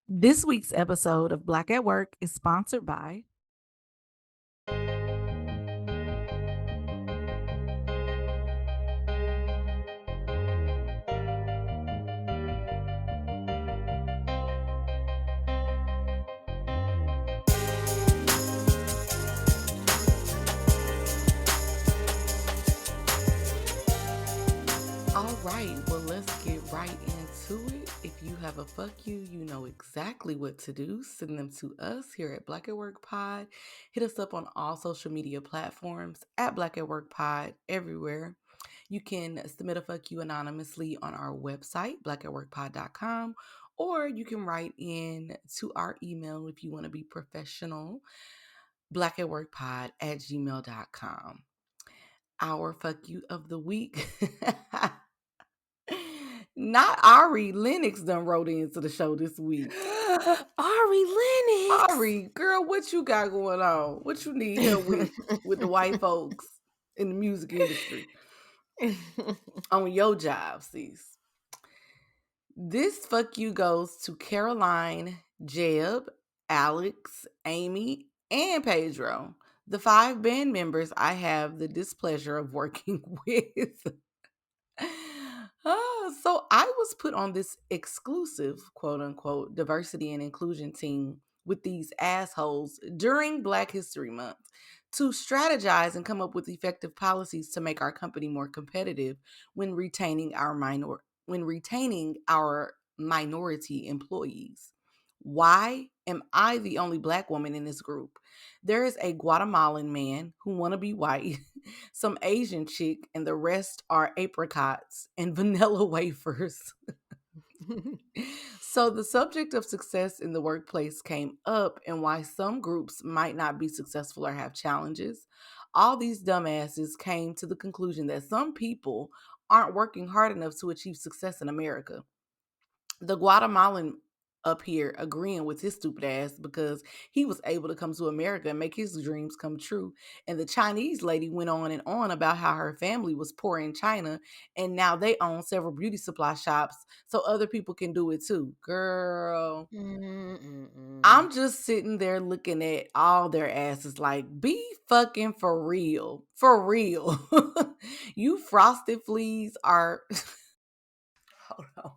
This week's episode of Black at Work is sponsored by. All right, well, let's get right into it. If you have a fuck you know exactly what to do. Send them to us here at Black at Work Pod. Hit us up on all social media platforms at Black at Work Pod everywhere. You can submit a fuck you anonymously on our website, blackatworkpod.com, or you can write in to our email if you want to be professional, blackatworkpod@gmail.com. Our fuck you of the week. Not Ari Lennox done wrote into the show this week. Ari Lennox. Ari, girl, what you got going on? What you need help with the white folks in the music industry on your job, sis? This fuck you goes to Caroline, Jeb, Alex, Amy, and Pedro, the 5 band members I have the displeasure of working with. So I was put on this exclusive, quote unquote, diversity and inclusion team with these assholes during Black History Month to strategize and come up with effective policies to make our company more competitive when retaining our minority employees. Why am I the only Black woman in this group? There is a Guatemalan man who want to be white, some Asian chick, and the rest are apricots and vanilla wafers. So the subject of success in the workplace came up and why some groups might not be successful or have challenges. All these dumbasses came to the conclusion that some people aren't working hard enough to achieve success in America. The Guatemalan up here agreeing with his stupid ass because he was able to come to America and make his dreams come true. And the Chinese lady went on and on about how her family was poor in China and now they own several beauty supply shops so other people can do it too. Girl, Mm-mm-mm. I'm just sitting there looking at all their asses like, be fucking for real. For real. You frosted fleas are. Hold on.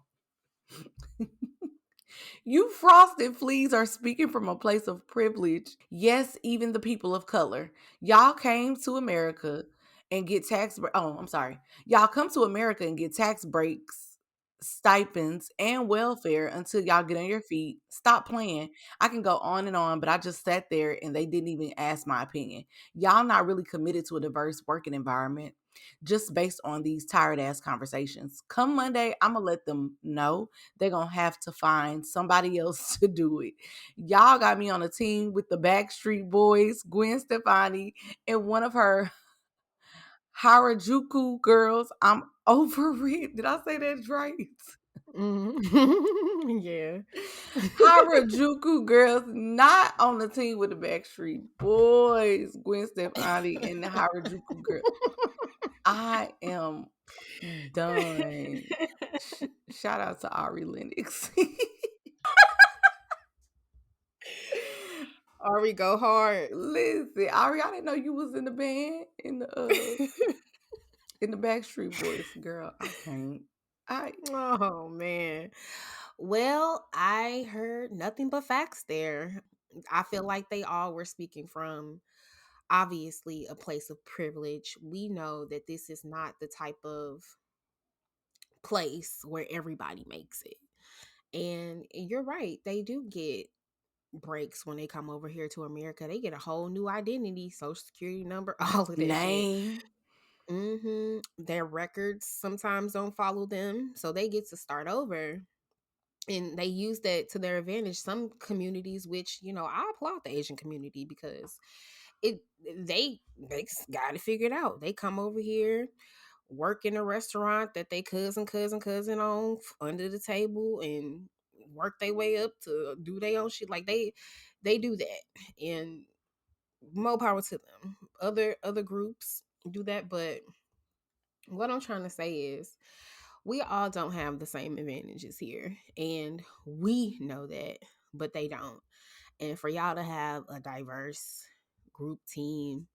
You frosted fleas are speaking from a place of privilege. Yes, even the people of color. Y'all came to America and get I'm sorry. Y'all come to America and get tax breaks, stipends, and welfare until y'all get on your feet. Stop playing. I can go on, but I just sat there and they didn't even ask my opinion. Y'all not really committed to a diverse working environment just based on these tired ass conversations. Come Monday, I'm gonna let them know they're gonna have to find somebody else to do it. Y'all got me on a team with the Backstreet Boys, Gwen Stefani, and one of her Harajuku girls. I'm over it. Did I say that right? Yeah. Harajuku girls not on the team with the Backstreet Boys, Gwen Stefani, and the Harajuku girl. I am done. Shout out to Ari Lennox. Ari go hard. Listen, Ari, I didn't know you was in the band in the Backstreet Boys, girl. I can't. I Oh man. Well, I heard nothing but facts there. I feel like they all were speaking from obviously a place of privilege. We know that this is not the type of place where everybody makes it. And you're right, they do get breaks when they come over here to America. They get a whole new identity, social security number, all of that shit. name. Their records sometimes don't follow them, so they get to start over. And they use that to their advantage. Some communities, which I applaud the Asian community because it they got it figured out. They come over here, work in a restaurant that they cousin on under the table, and work their way up to do their own shit. Like they do that, and more power to them. Other groups do that, but what I'm trying to say is we all don't have the same advantages here, and we know that. but they don't. And for y'all to have a diverse group team,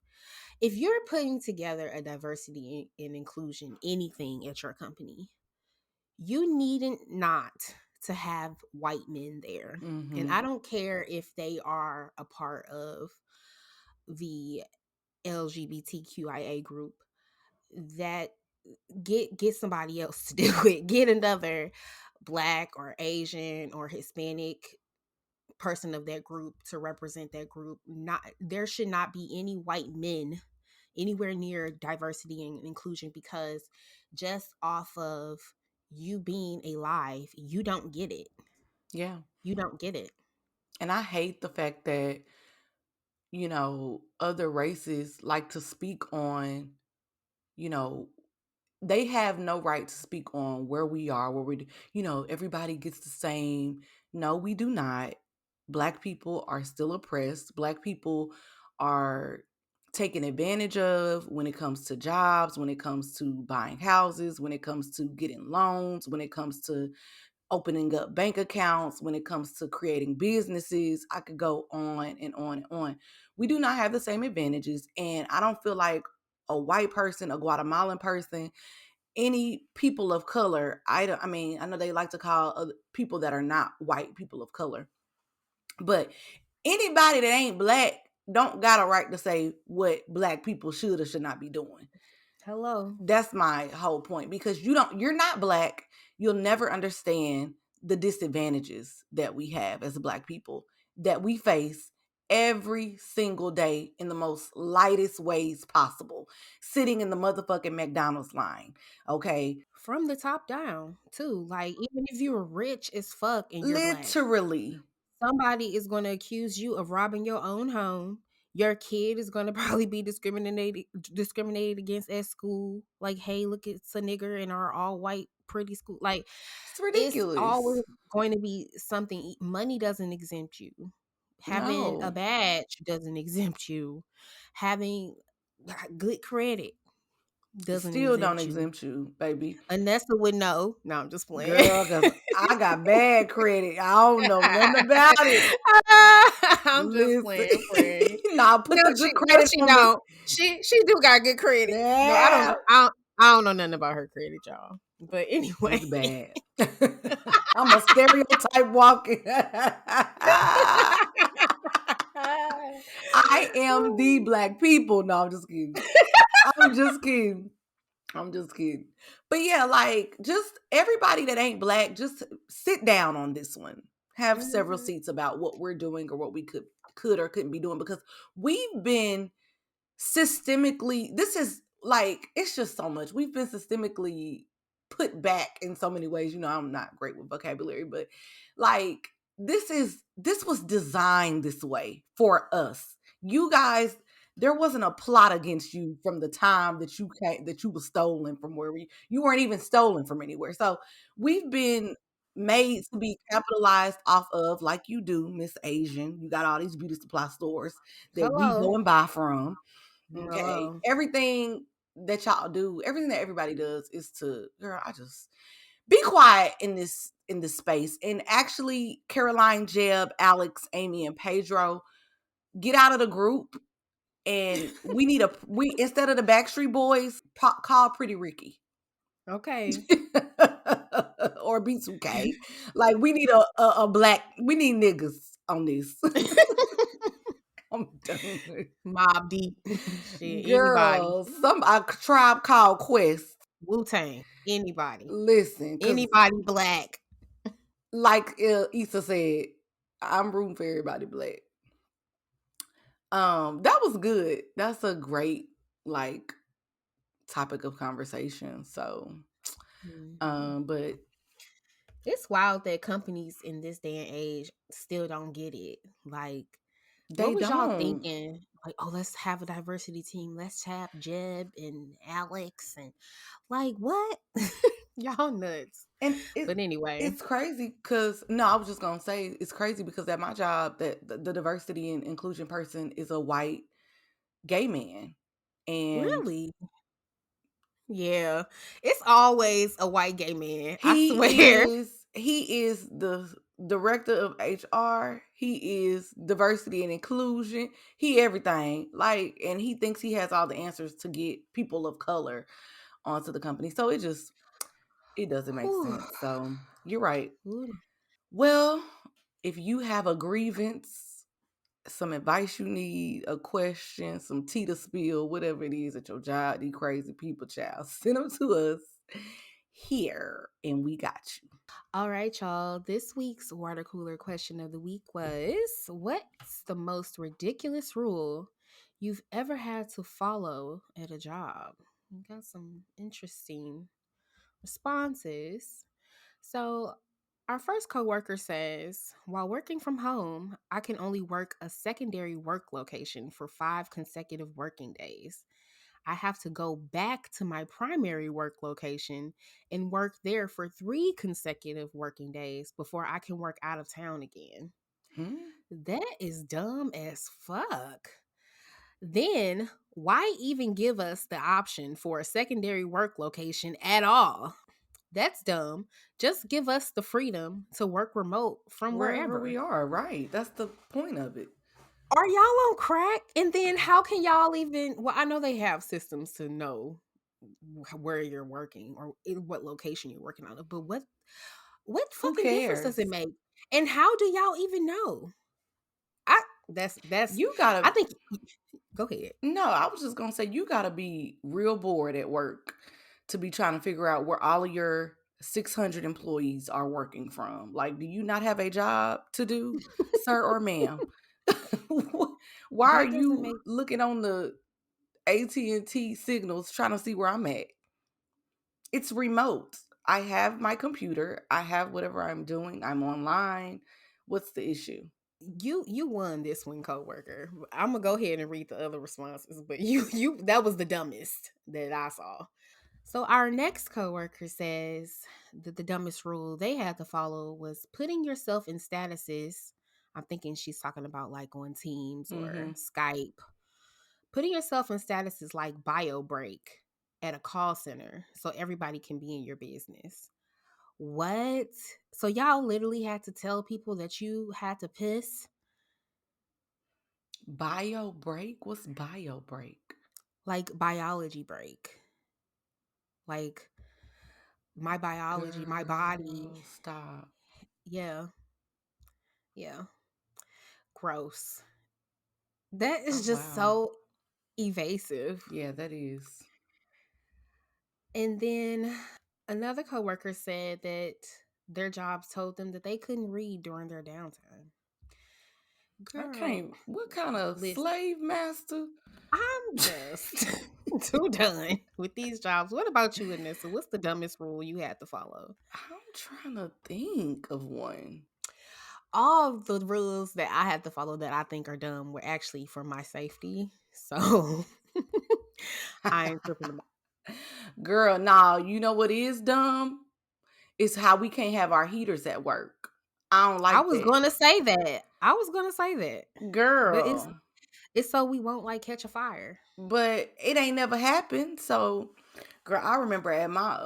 if you're putting together a diversity and inclusion anything at your company, you needn't not to have white men there. And Mm-hmm. I don't care if they are a part of the LGBTQIA group, that get somebody else to do it. Get another black or Asian or Hispanic person of that group to represent that group. Not there should not be any white men anywhere near diversity and inclusion, because just off of you being alive, you don't get it. Yeah. You don't get it. And I hate the fact that, other races like to speak on, you know, they have no right to speak on where we are, where everybody gets the same. No, we do not. Black people are still oppressed. Black people are taken advantage of when it comes to jobs, when it comes to buying houses, when it comes to getting loans, when it comes to opening up bank accounts, when it comes to creating businesses. I could go on and on and on. We do not have the same advantages. And I don't feel like a white person, a Guatemalan person, any people of color, I mean, I know they like to call other people that are not white people of color, but anybody that ain't black don't got a right to say what black people should or should not be doing. Hello. That's my whole point, because you're not black. You'll never understand the disadvantages that we have as black people, that we face every single day in the most lightest ways possible, sitting in the motherfucking McDonald's line. Okay. From the top down, too. Like, even if you're rich as fuck and you're black, Literally. somebody is going to accuse you of robbing your own home. Your kid is going to probably be discriminated against at school. Like, hey, look, it's a nigger in our all white pretty school. Like, It's it's ridiculous. always going to be something. Money doesn't exempt you. Having a No. badge doesn't exempt you. Having good credit It doesn't still don't exempt you. exempt you, baby. Anessa would know. No, I'm just playing. Girl, because I got bad credit. I don't know nothing about it. I'm just Listen. playing, friend. Nah, put No, the she good no, credit she on me. don't. She do got good credit. No, I don't Yeah. know. I don't know nothing about her credit, y'all. But anyway. It's bad. I'm a stereotype walking. I am the black people. No, I'm just kidding. I'm just kidding. I'm just kidding. But yeah, like, just everybody that ain't black, just sit down on this one. Have several Mhm. seats about what we're doing or what we could or couldn't be doing, because we've been systemically, this is like, it's just so much. We've been systemically put back in so many ways. I'm not great with vocabulary, but like, this was designed this way for us. You guys, there wasn't a plot against you from the time that you were stolen from where you weren't even stolen from anywhere. So we've been made to be capitalized off of, like you do, Miss Asian. You got all these beauty supply stores that we Hello. go and buy from. Okay. Hello. Everything that y'all do, everything that everybody does is to, girl, I just be quiet in this space. And actually, Caroline, Jeb, Alex, Amy, and Pedro, get out of the group. And we instead of the Backstreet Boys, call Pretty Ricky. Okay. Or B2K. Like, we need a black, we need niggas on this. I'm done. Mob deep. Shit. Anybody. Girl, a tribe called Quest. Wu-Tang. Anybody. Listen, because Anybody black. like Issa said, I'm rooting for everybody black. That was good. That's a great, like, topic of conversation. So, Mhm. but It's wild that companies in this day and age still don't get it. Like, what they was y'all don't. thinking? Like, oh, let's have a diversity team. Let's have Jeb and Alex and like what? Y'all nuts. And But anyway. it's crazy because, no, I was just gonna say it's crazy because at my job, that the diversity and inclusion person is a white gay man. And Really? Yeah. It's always a white gay man. I he swear. is he is the director of HR. He is diversity and inclusion. He everything. Like, and he thinks he has all the answers to get people of color onto the company. So it doesn't make Whew. sense. So you're right. Ooh. Well, if you have a grievance, some advice you need, a question, some tea to spill, whatever it is at your job, these crazy people, child, send them to us here, and we got you. All right, y'all. This week's water cooler question of the week was, what's the most ridiculous rule you've ever had to follow at a job? We got some interesting responses. So, our first coworker says, while working from home, I can only work a secondary work location for 5 consecutive working days. I have to go back to my primary work location and work there for 3 consecutive working days before I can work out of town again. Hmm? That is dumb as fuck. Then, why even give us the option for a secondary work location at all? That's dumb. Just give us the freedom to work remote from Wherever we wherever. are, right? That's the point of it. Are y'all on crack? And then how can y'all even? Well, I know they have systems to know where you're working or in what location you're working out of, but what Who fucking difference does it cares? make? And how do y'all even know? I that's You I gotta think go ahead. No, I was just gonna say you gotta be real bored at work to be trying to figure out where all of your 600 employees are working from. Like, do you not have a job to do, sir or ma'am? Why are That doesn't you make looking on the AT&T signals trying to see where I'm at? It's remote. I have my computer. I have whatever I'm doing. I'm online. What's the issue? you won this one, coworker. I'm gonna go ahead and read the other responses, but you that was the dumbest that I saw. So our next coworker says that the dumbest rule they had to follow was putting yourself in statuses. I'm thinking she's talking about like on Teams or Mm-hmm. Skype. Putting yourself in statuses like bio break at a call center so everybody can be in your business. What? So y'all literally had to tell people that you had to piss? Bio break? What's bio break? Like biology break. Like my biology, my body. Girl, stop. Yeah, yeah. Gross. That Oh, is just wow. so evasive. Yeah, that is. And then another coworker said that their jobs told them that they couldn't read during their downtime. I Girl, can't. What kind of listen, slave master? I'm just too done with these jobs. What about you, Anissa? What's the dumbest rule you had to follow? I'm trying to think of one. All of the rules that I had to follow that I think are dumb were actually for my safety. So I ain't tripping about. Girl, nah, you know what is dumb? It's how we can't have our heaters at work. I don't I like was that. gonna say that. I was gonna say that. But Girl. it's so we won't like catch a fire. But it ain't never happened. So, girl, I remember at my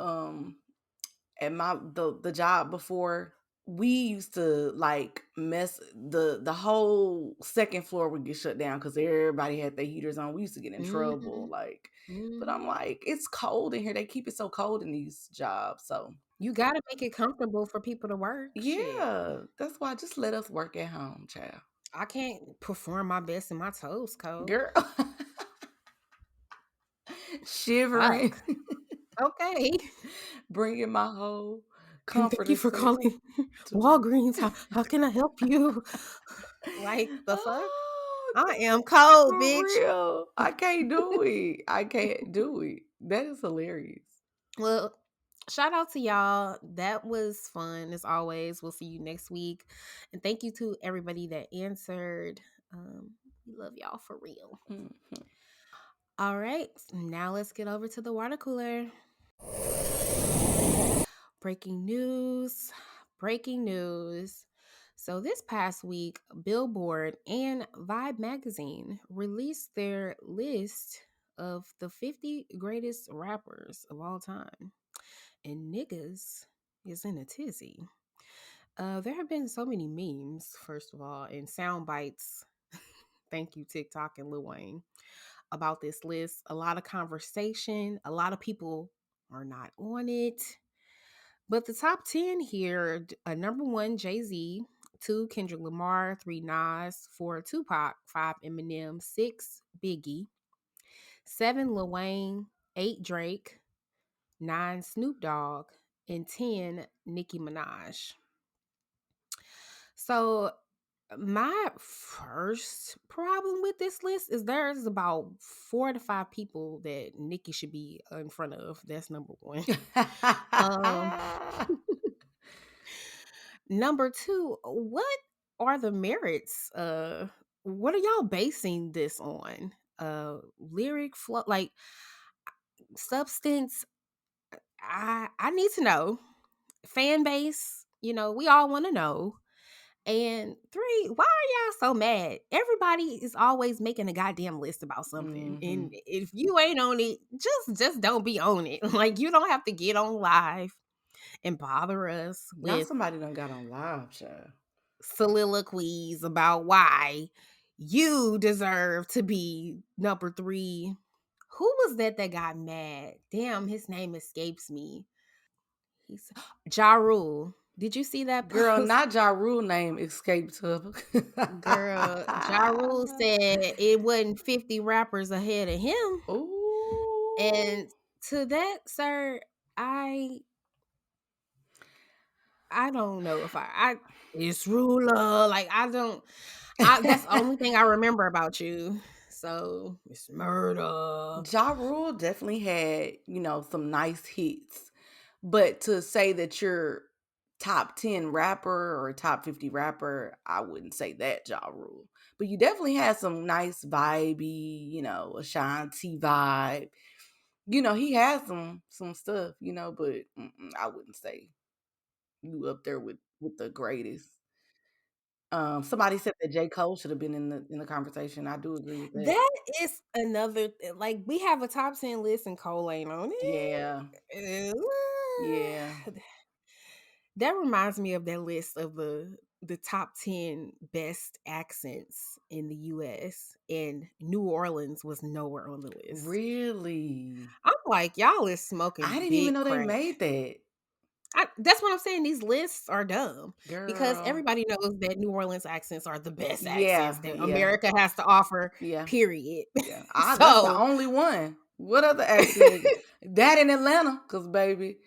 the job before, we used to like mess the whole second floor would get shut down because everybody had their heaters on. We used to get in trouble, Mhm. like, but I'm Mhm. like, it's cold in here. They keep it so cold in these jobs. So You gotta make it comfortable for people to work. Shit. yeah, that's why just let us work at home, child. I can't perform my best in my toes cold. Girl, shivering, Fuck. Okay. bringing my whole And thank you comforter for set calling to work. Walgreens. How can I help you? Like the fuck? Oh, I am cold, for bitch. real. I can't do it. I can't do it. That is hilarious. Well, shout out to y'all. That was fun as always. We'll see you next week. And thank you to everybody that answered. We love y'all for real. Mhm. All right. Now let's get over to the water cooler. Breaking news. Breaking news. So, this past week, Billboard and Vibe magazine released their list of the 50 greatest rappers of all time. And niggas is in a tizzy. There have been so many memes, first of all, and sound bites. Thank you, TikTok and Lil Wayne, about this list. A lot of conversation. A lot of people are not on it. But the top 10 here, number one, Jay-Z, two, Kendrick Lamar, three, Nas, four, Tupac, five, Eminem, six, Biggie, seven, Lil Wayne, eight, Drake, nine, Snoop Dogg, and 10, Nicki Minaj. So my first problem with this list is there's about four to five people that Nicki should be in front of. That's number one. Um, Number two, what are the merits? What are y'all basing this on? Lyric flow, like substance. I need to know. Fan base, we all want to know. And three, why are y'all so mad? Everybody is always making a goddamn list about something. Hmm. And if you ain't on it, just don't be on it. Like you don't have to get on live and bother us Now with somebody done got on live, child. soliloquies about why you deserve to be number three. Who was that got mad? Damn, his name escapes me. He's Ja Rule. Did you see that Girl, post? not Ja Rule name escaped her. Girl, Ja Rule said it wasn't 50 rappers ahead of him. Ooh. And to that, sir, I I don't know if I it's ruler. Like I that's the only thing I remember about you. So it's murder. Ja Rule definitely had, some nice hits. But to say that you're top 10 rapper or top 50 rapper, I wouldn't say that, Ja Rule. But you definitely had some nice vibey, Ashanti vibe. He has some stuff, but I wouldn't say you up there with the greatest. Somebody said that J. Cole should have been in the conversation. I do agree with that. That is another like we have a top 10 list and Cole ain't on Yeah. it. Yeah. That reminds me of that list of the top 10 best accents in the US, and New Orleans was nowhere on the list. Really? I'm like, y'all is I smoking didn't even big know they crack. made that. That's what I'm saying. These lists are dumb because Girl. everybody knows that New Orleans accents are the best accents Yeah, that yeah, America has to offer, yeah, period. yeah. That's the So, only one. What other accent? That in Atlanta, cause baby,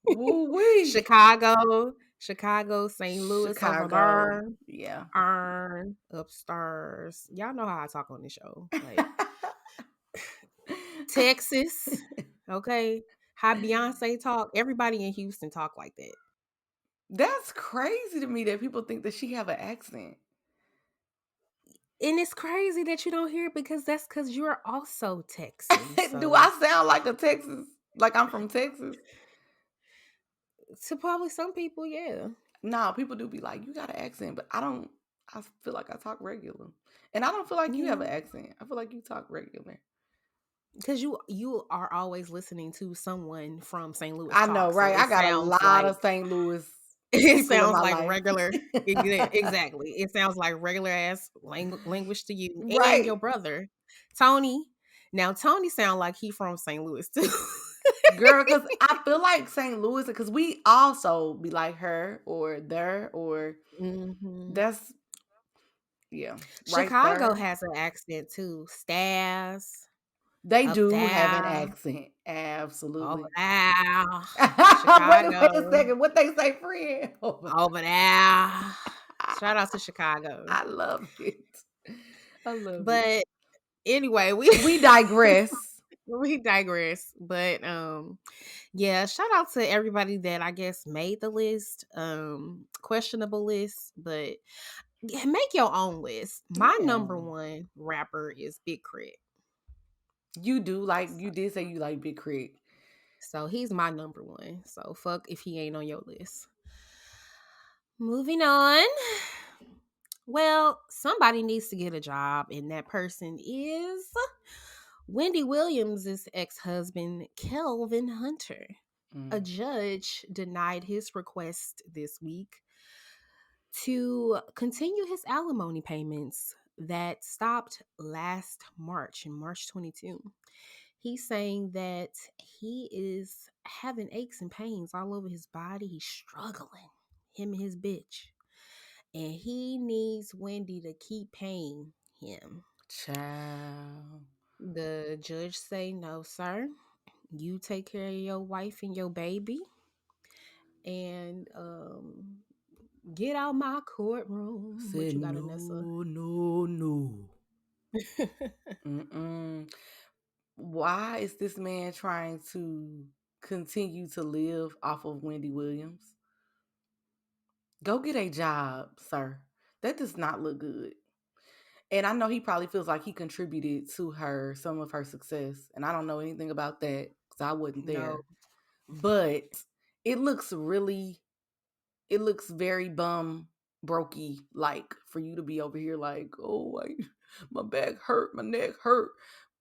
woo wee, Chicago, St. Louis over Chicago. there, Yeah. Iron upstairs. Y'all know how I talk on the show. Like Texas, okay? How Beyonce talk. Everybody in Houston talk like that. That's crazy to me that people think that she have an accent. And it's crazy that you don't hear it because that's because you're also Texan. Do So I sound like a Texas? Like I'm from Texas? to probably some people, yeah. No, people do be like, you got an accent, but I don't. I feel like I talk regular, and I don't feel like you have an Yeah. accent. I feel like you talk regular. Because you are always listening to someone from St. Louis I know, talk. So right? I it got a sounds lot like of St. Louis it people in sounds my like life. regular. Exactly. It sounds like regular ass language to you and your Right. brother, Tony. Now Tony sound like he from St. Louis too. Girl, because I feel like St. Louis, because we also be like her or there or Hmm. that's, yeah, right Chicago there. has an accent too. Stas They up do have an there, accent. over Absolutely. there. Wait a Chicago second. What they say, friend? over there. Shout out to Chicago. I love it. I love it. But anyway, we We digress. we digress. But yeah, shout out to everybody that I guess made the list. Questionable list, but make your own list. My Yeah. number one rapper is Big Crit. You do like, you did say you like Big Crit. So he's my number one. So fuck if he ain't on your list. Moving on. Well, somebody needs to get a job, and that person is Wendy Williams' ex-husband, Kelvin Hunter. A Mm. judge denied his request this week to continue his alimony payments that stopped last March, in March 22. He's saying that he is having aches and pains all over his body. He's struggling, him and his bitch. And he needs Wendy to keep paying him. Child. The judge say, no, sir. You take care of your wife and your baby. And get out my courtroom. What Said you got, Anessa? no, no, no. Mm-mm. Why is this man trying to continue to live off of Wendy Williams? Go get a job, sir. That does not look good. And I know he probably feels like he contributed to her some of her success. And I don't know anything about that because I wasn't No. there. But it looks really, it looks very bum brokey like for you to be over here like, oh, my back hurt, my neck hurt,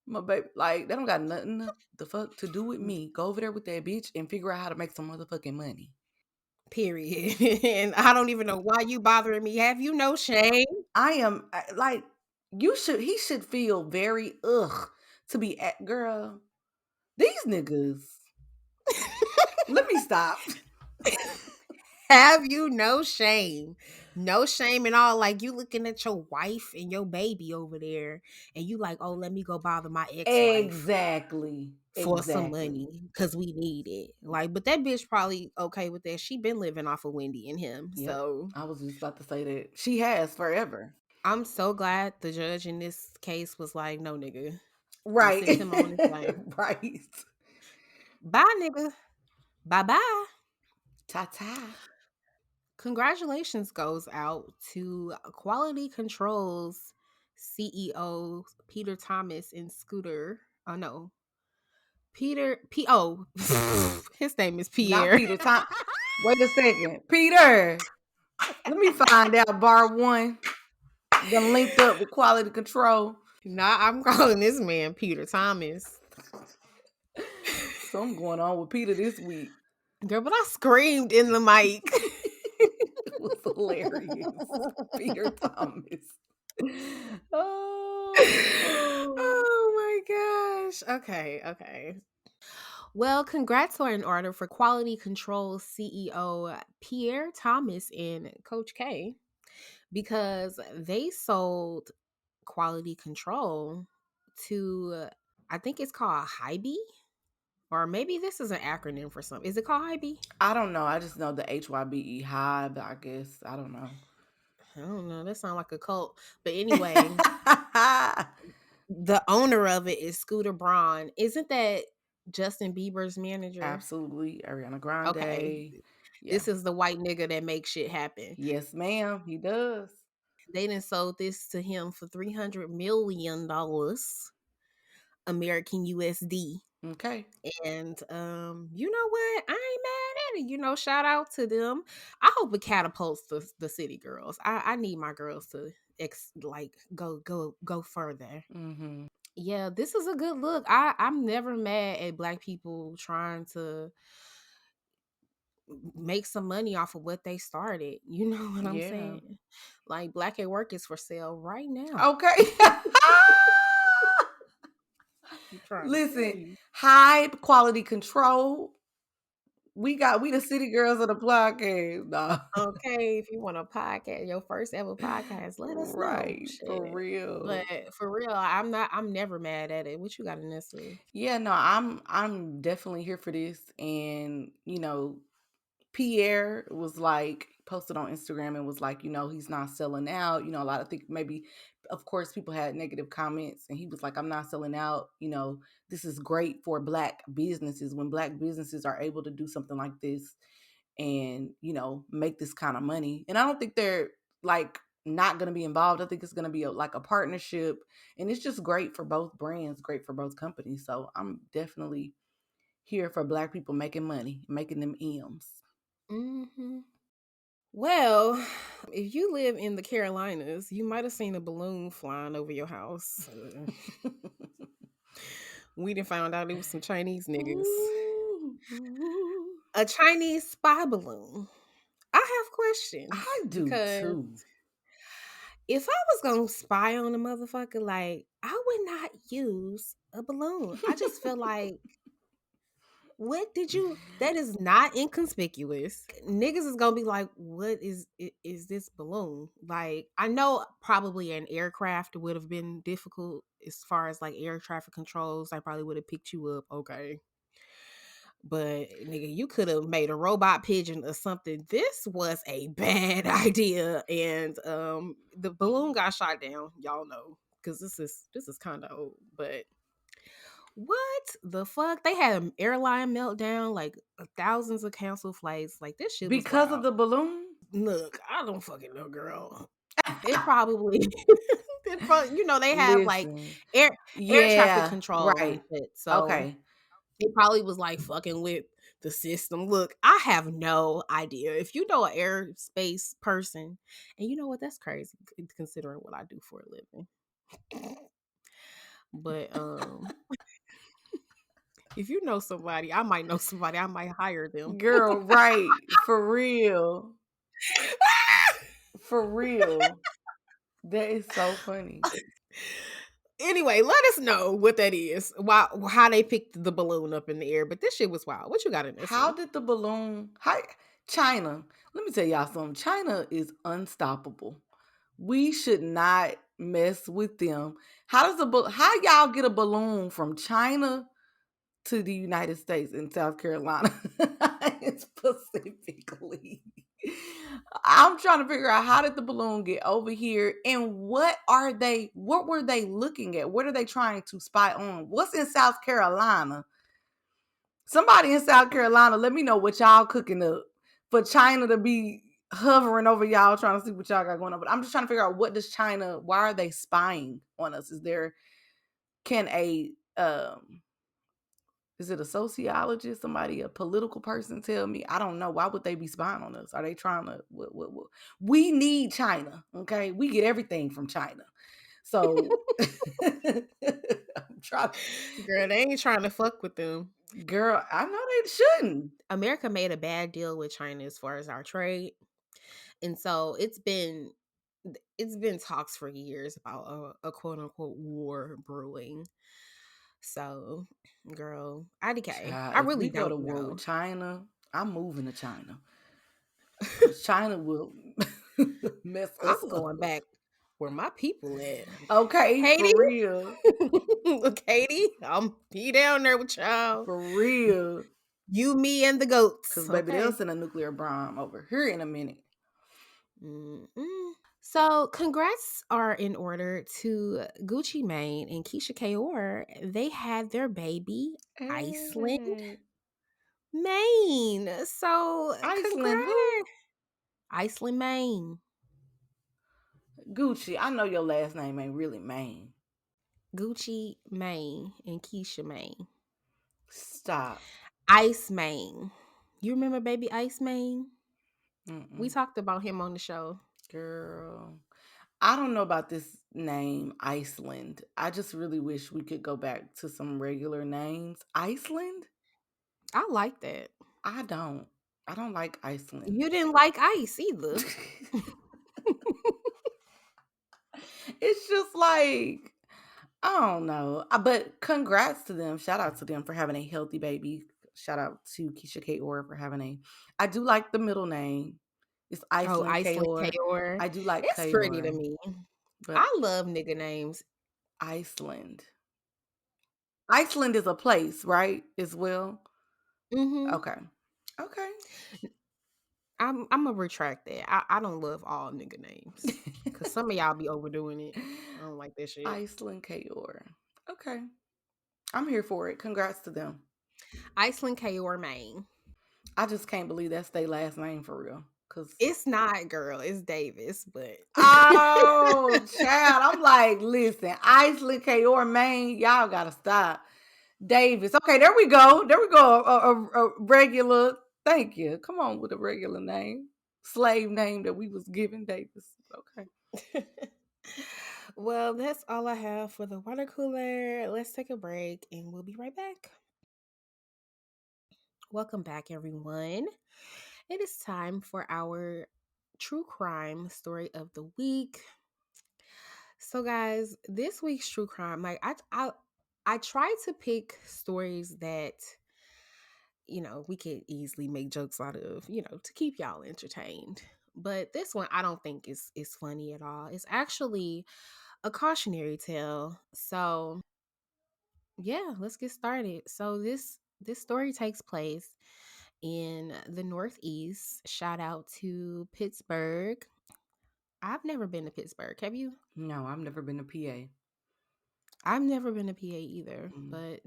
my baby. Like, that don't got nothing the fuck to do with me. Go over there with that bitch and figure out how to make some motherfucking money. Period. And I don't even know why you bothering me. Have you no shame? Like, he should feel very to be at, girl. These niggas. Let me stop. Have you no shame? No shame at all. Like you looking at your wife and your baby over there, and you like, oh, let me go bother my ex-wife Exactly. for some Exactly. money because we need it. Like, but that bitch probably okay with that. She been living off of Wendy and him. Yep. So I was just about to say that. She has forever. I'm so glad the judge in this case was like, no, nigga. And Right. sent him on his way. Right. Bye, nigga. Bye bye. Ta-ta. Congratulations goes out to Quality Controls CEO Peter Thomas and Scooter. Oh no, Peter P. Oh, his name is Not Pierre. Peter. Wait a second. Peter. Let me find out. Bar one. Done linked up with quality control. Nah, I'm calling this man Peter Thomas. Something going on with Peter this week. Girl, but I screamed in the mic. It was hilarious. Peter Thomas. Oh. Oh my gosh. Okay, okay. Well, congrats are in order for Quality Control CEO Pierre Thomas and Coach K because they sold Quality Control to, I think it's called Hybe, or maybe this is an acronym for something. Is it called Hybe? I don't know. I just know the HYBE high, but I guess. I don't know. I don't know. That sounds like a cult. But anyway, the owner of it is Scooter Braun. Isn't that Justin Bieber's manager? Absolutely. Ariana Okay. Grande. Yeah. This is the white nigga that makes shit happen. Yes, ma'am. He does. They done sold this to him for $300 million American USD. Okay. And you know what? I ain't mad at it. Shout out to them. I hope it catapults the city girls. I need my girls to go further. Mm-hmm. Yeah, this is a good look. I'm never mad at black people trying to make some money off of what they started. You know what I'm Yeah. saying? Like Black at Work is for sale right now. Okay. I'm trying to tell Listen, you. high quality control. We the city girls of the podcast. Nah. Okay, if you want a podcast, your first ever podcast, let us know. Right. For Shit. But real. for real, I'm never mad at it. What you got in this? Yeah, no, I'm definitely here for this. And, Pierre was like posted on Instagram and was like, he's not selling out. A lot of think maybe of course people had negative comments and he was like, I'm not selling out. This is great for black businesses when black businesses are able to do something like this and, make this kind of money. And I don't think they're like not going to be involved. I think it's going to be like a partnership and it's just great for both brands, great for both companies. So I'm definitely here for black people making money, making them M's. Mm-hmm. Well, if you live in the Carolinas, you might have seen a balloon flying over your house. We done found out it was some Chinese niggas. Ooh. A Chinese spy balloon. I have questions I do because too. if I was gonna spy on a motherfucker, like I would not use a balloon. I just feel like what did you? That is not inconspicuous. Niggas is gonna be like, "What is this balloon?" Like, I know probably an aircraft would have been difficult as far as like air traffic controls. I probably would have picked you up, okay. But nigga, you could have made a robot pigeon or something. This was a bad idea, and the balloon got shot down. Y'all know because this is kind of old, but what the fuck? They had an airline meltdown, like thousands of canceled flights. Like this shit was Because of wild. the balloon? Look, I don't fucking know, girl. It probably, they have like Listen. air air traffic Yeah, control and right. shit. So Okay. it probably was like fucking with the system. Look, I have no idea. If you know an airspace person, and you know what, that's crazy considering what I do for a living. But if you know somebody, I might know somebody. I might hire them. Girl, right. For real. For real. That is so funny. Anyway, let us know what that is. Why how they picked the balloon up in the air. But this shit was wild. What you got in this How one? did the balloon how China? Let me tell y'all something. China is unstoppable. We should not mess with them. How y'all get a balloon from China to the United States in South Carolina? Specifically. I'm trying to figure out how did the balloon get over here and what were they looking at? What are they trying to spy on? What's in South Carolina? Somebody in South Carolina, let me know what y'all cooking up for China to be hovering over y'all trying to see what y'all got going on. But I'm just trying to figure out why are they spying on us? Can a is it a sociologist, somebody, a political person tell me? I don't know. Why would they be spying on us? Are they trying to what? We need China, okay? We get everything from China. So I'm trying Girl, they ain't trying to fuck with them. girl, I know they shouldn't. America made a bad deal with China as far as our trade. And so it's been talks for years about a quote unquote war brewing. So, girl, IDK. Child, I if really we go don't to war with know. China, I'm moving to China because China will mess I'm us going up. back where my people at. Okay, Haiti? for real. Haiti? I'll be down there with y'all. For real. You, me, and the goats. Because, baby, they'll Okay. send a nuclear bomb over here in a minute. Mm-mm. So, congrats are in order to Gucci Mane and Keisha Kaur. They had their baby, Iceland Hey. Maine. So, Iceland, who? congrats, Iceland Maine. Gucci. I know your last name ain't really Maine. Gucci Mane and Keisha Mane. Stop. Ice Mane. You remember baby Ice Mane? We Mm-mm. talked about him on the show. Girl. I don't know about this name, Iceland. I just really wish we could go back to some regular names. Iceland? I like that. I don't. I don't like Iceland. You didn't like ice either. It's just like I don't know. But congrats to them. Shout out to them for having a healthy baby. Shout out to Keisha Kaor for having a. I do like the middle name. It's Oh, Iceland Iceland Kaor. Kaor. I do like It's pretty to Kaor, me. but I love nigga names. Iceland. Iceland is a place, right? As well. Mm-hmm. Okay. Okay. I'm gonna retract that. I don't love all nigga names. Cause some of y'all be overdoing it. I don't like that shit. Iceland Kaor. Okay. I'm here for it. Congrats to them. Iceland Kaor Maine. I just can't believe that's their last name for real. Cause It's not girl, it's Davis, but oh child, I'm like, listen, Iceland Kaor, Maine, y'all gotta stop. Davis. Okay, there we go. There we go. A regular. Thank you. Come on with a regular name. Slave name that we was given Davis. Okay. well, that's all I have for the water cooler. Let's take a break and we'll be right back. Welcome back, everyone. It is time for our true crime story of the week. So, guys, this week's true crime, like I try to pick stories that we could easily make jokes out of, to keep y'all entertained. But this one, I don't think is funny at all. It's actually a cautionary tale. So, yeah, let's get started. So this story takes place in the Northeast. Shout out to Pittsburgh. I've never been to Pittsburgh. Have you? No, I've never been to PA. I've never been to PA either, Mm. but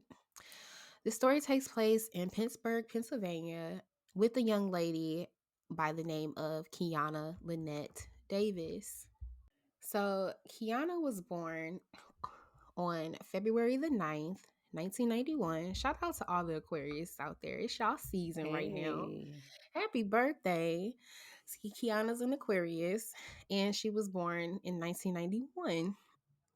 the story takes place in Pittsburgh, Pennsylvania, with a young lady by the name of Kiana Lynette Davis. So, Kiana was born on February the 9th, 1991. Shout out to all the Aquarius out there. It's y'all season right now. Hey. Happy birthday. See, Kiana's an Aquarius, and she was born in 1991.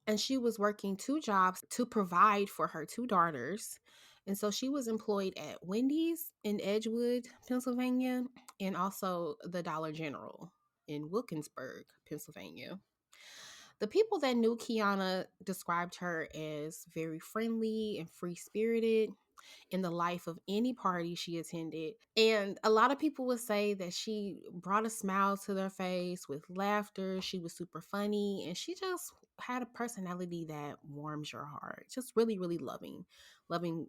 And she was working two jobs to provide for her two daughters. And so she was employed at Wendy's in Edgewood, Pennsylvania, and also the Dollar General in Wilkinsburg, Pennsylvania. The people that knew Kiana described her as very friendly and free spirited in the life of any party she attended. And a lot of people would say that she brought a smile to their face with laughter. She was super funny and she just had a personality that warms your heart. Just really, really loving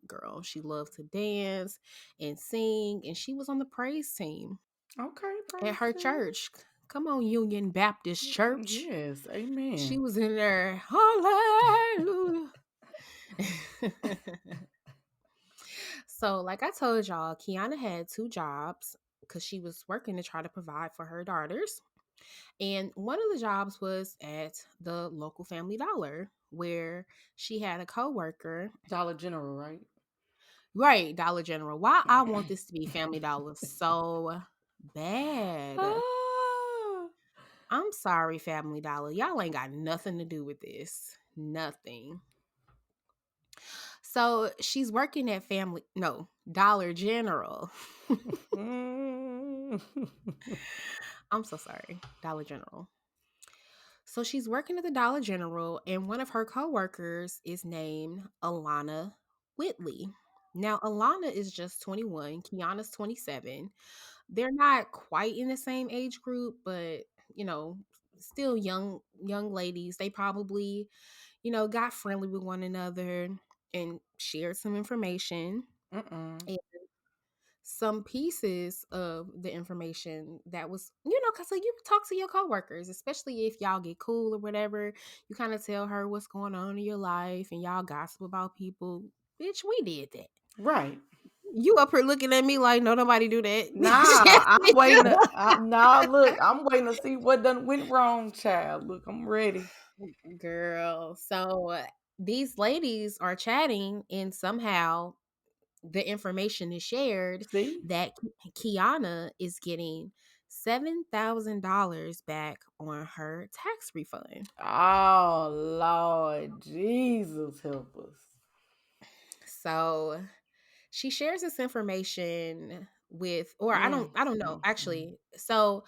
girl. She loved to dance and sing, and she was on the praise team Okay, at praise her him. church. Come on, Union Baptist Church. Yes, She amen. was in there, hallelujah. So, like I told y'all, Kiana had two jobs because she was working to try to provide for her daughters. And one of the jobs was at the local Family Dollar, where she had a coworker. Dollar General, right? Right, Dollar General. Why I want this to be Family Dollar so bad. Ah. I'm sorry, Family Dollar. Y'all ain't got nothing to do with this. Nothing. So she's working at Dollar General. Mm. I'm so sorry, Dollar General. So she's working at the Dollar General, and one of her coworkers is named Alana Whitley. Now, Alana is just 21, Kiana's 27. They're not quite in the same age group, but you know, still young ladies. They probably, got friendly with one another and shared some information. Mm-mm. Some pieces of the information that was, because you talk to your coworkers, especially if y'all get cool or whatever, you kind of tell her what's going on in your life and y'all gossip about people. Bitch, we did that. Right. You up here looking at me like, no, nobody do that. Nah, I'm waiting to. Nah, look, I'm waiting to see what done went wrong, child. Look, I'm ready. Girl. So these ladies are chatting, and somehow the information is shared See? that Kiana is getting $7,000 back on her tax refund. Oh Lord, Jesus help us. So she shares this information with, or Mm, I don't know mm, mm. actually. So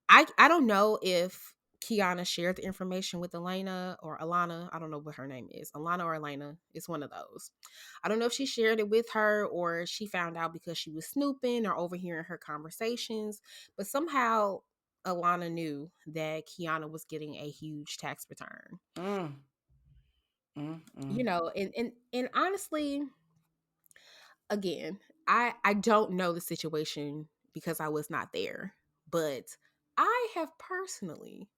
I don't know if Kiana shared the information with Elena or Alana. I don't know what her name is. Alana or Elena. It's one of those. I don't know if she shared it with her or she found out because she was snooping or overhearing her conversations. But somehow Alana knew that Kiana was getting a huge tax return. Mm, mm, You mm. know, and honestly, again, I don't know the situation because I was not there, but I have personally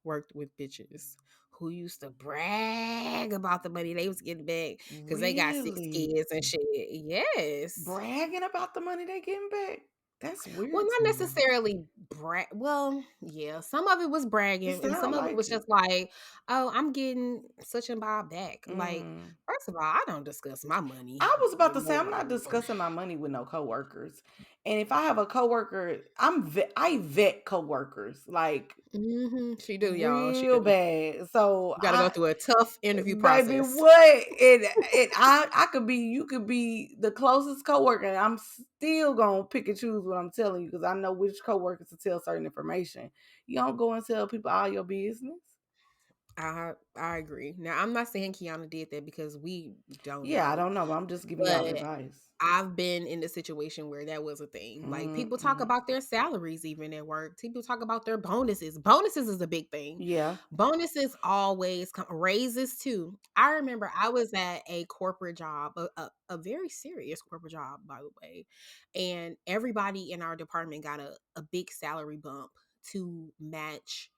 worked with bitches who used to brag about the money they was getting back because they got six Really? kids and shit. Yes. Bragging about the money they getting back? That's Well, weird to not me. necessarily brag. Well, yeah, some of it was It bragging, and some sound of it like was it. just like, "Oh, I'm getting such and Bob back." Like, Mm. first of all, I don't discuss my money I was about with to say I'm not discussing my money with no coworkers. And if I have a coworker, I vet coworkers. Like She do, y'all. She real do. bad. So You got to go through a tough interview baby, process. what? And I could be, you could be the closest coworker, and I'm still gonna pick and choose what I'm telling you because I know which coworkers to tell certain information. You don't go and tell people all your business. I agree. Now I'm not saying Kiana did that because we don't Yeah, I know, don't know, but I'm just giving y'all but advice. I've been in the situation where that was a thing. Like people talk Mm-mm. about their salaries even at work. People talk about their bonuses. Bonuses is a big thing. Yeah. Bonuses always come, raises too. I remember I was at a corporate job, a very serious corporate job, by the way, and everybody in our department got a big salary bump to match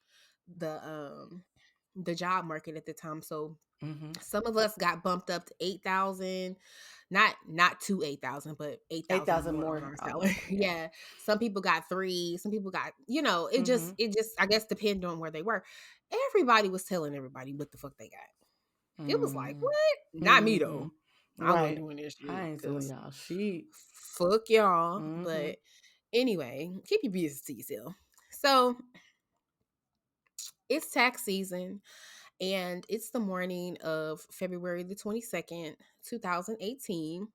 the job market at the time. So Mm-hmm. some of us got bumped up to 8,000, not to 8,000, but 8,000 8,000 more on more. our Oh, salary. okay, yeah. Yeah. Some people got 3, some people got, Mm-hmm. it just I guess depended on where they were. Everybody was telling everybody what the fuck they got. It was like, Mm-hmm. what? Not me Mm-hmm. though. I wasn't Right. doing this I shit ain't doing cuz y'all shit. fuck y'all. Mm-hmm. But anyway, keep your business to yourself. So, it's tax season and it's the morning of February the 22nd, 2018.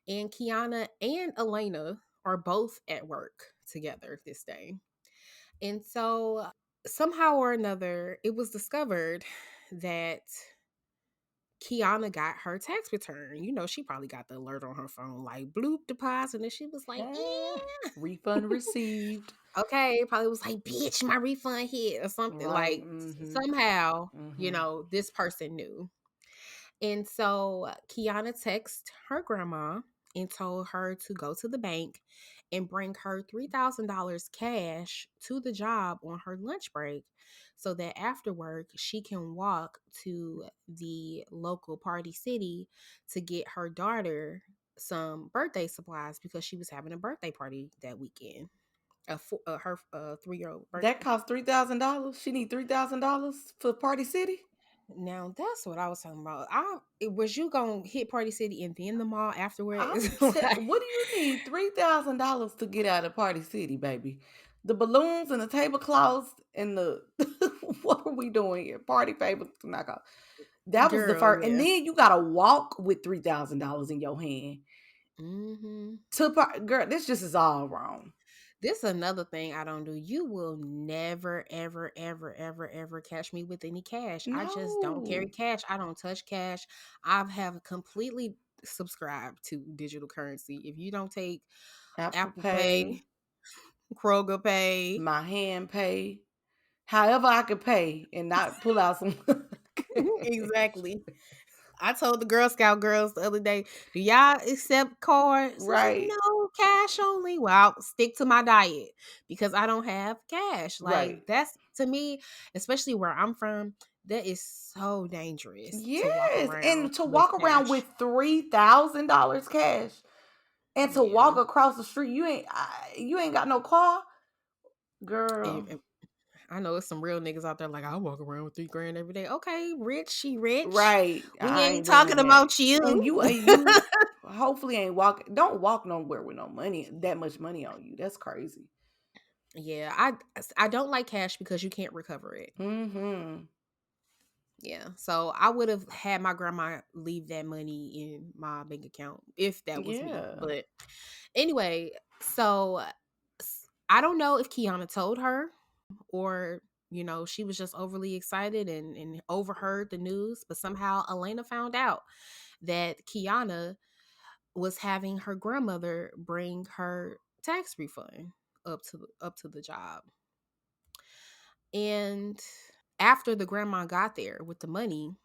And Kiana and Elena are both at work together this day. And so somehow or another, it was discovered that Kiana got her tax return. She probably got the alert on her phone, like bloop deposit. And she was like, Eh, refund received. okay. Probably was like, bitch, my refund hit or something. Right. Like Mm-hmm. somehow, Mm-hmm. this person knew. And so Kiana texted her grandma and told her to go to the bank and bring her $3,000 cash to the job on her lunch break so that after work she can walk to the local party city to get her daughter some birthday supplies because she was having a birthday party that weekend. Her 3-year-old That birthday. cost $3,000. She need $3,000 for Party City. Now that's what I was talking about. Was you gonna hit Party City and then the mall afterwards? What do you need $3,000 to get out of Party City, baby? The balloons and the tablecloths and the what are we doing here? Party favors to knock off. That was the Girl, first, and yeah. then you gotta walk with $3,000 in your hand Hmm. girl. This just is all wrong. This is another thing I don't do. You will never, ever, ever, ever, ever catch me with any cash. I just don't carry No, cash. I don't touch cash. I have completely subscribed to digital currency. If you don't take Apple Apple Pay, Pay, Kroger Pay, my hand pay, however I could pay and not pull out some exactly. I told the Girl Scout girls the other day, do y'all accept cards? It's like, right, no, cash only. Well, I'll stick to my diet because I don't have cash. Like, right. that's to me, especially where I'm from, that is so dangerous to walk Yes, around and to with walk around with cash. $3,000 cash, and to Yeah. walk across the street, you ain't got no car, girl. And I know it's some real niggas out there like, I walk around with 3 grand every day. Okay, rich, she rich. Right, We I ain't ain't talking doing that. about And you. you hopefully ain't walk. Don't walk nowhere with no money, that much money on you. That's crazy. Yeah, I don't like cash because you can't recover it. Mm-hmm. Yeah. So I would have had my grandma leave that money in my bank account if that was me. Yeah. But anyway, so I don't know if Kiana told her or, she was just overly excited and overheard the news. But somehow Elena found out that Kiana was having her grandmother bring her tax refund up to the job. And after the grandma got there with the money,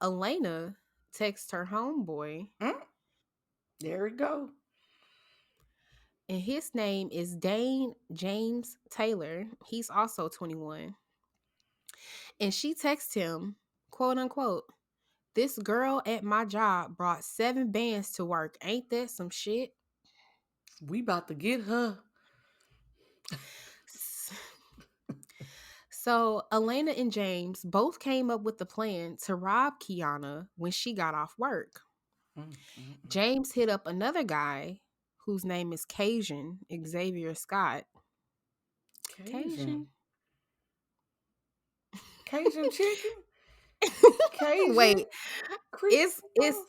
Elena texts her homeboy, Mm, there we go. and his name is Dane James Taylor. He's also 21. And she texts him, quote unquote, this girl at my job brought 7 bands to work. Ain't that some shit? We about to get her. S- So Elena and James both came up with the plan to rob Kiana when she got off work. Mm, mm, mm. James hit up another guy whose name is Cajun, Xavier Scott. Cajun. Cajun? Cajun chicken, Cajun Wait, cream it's it's sauce.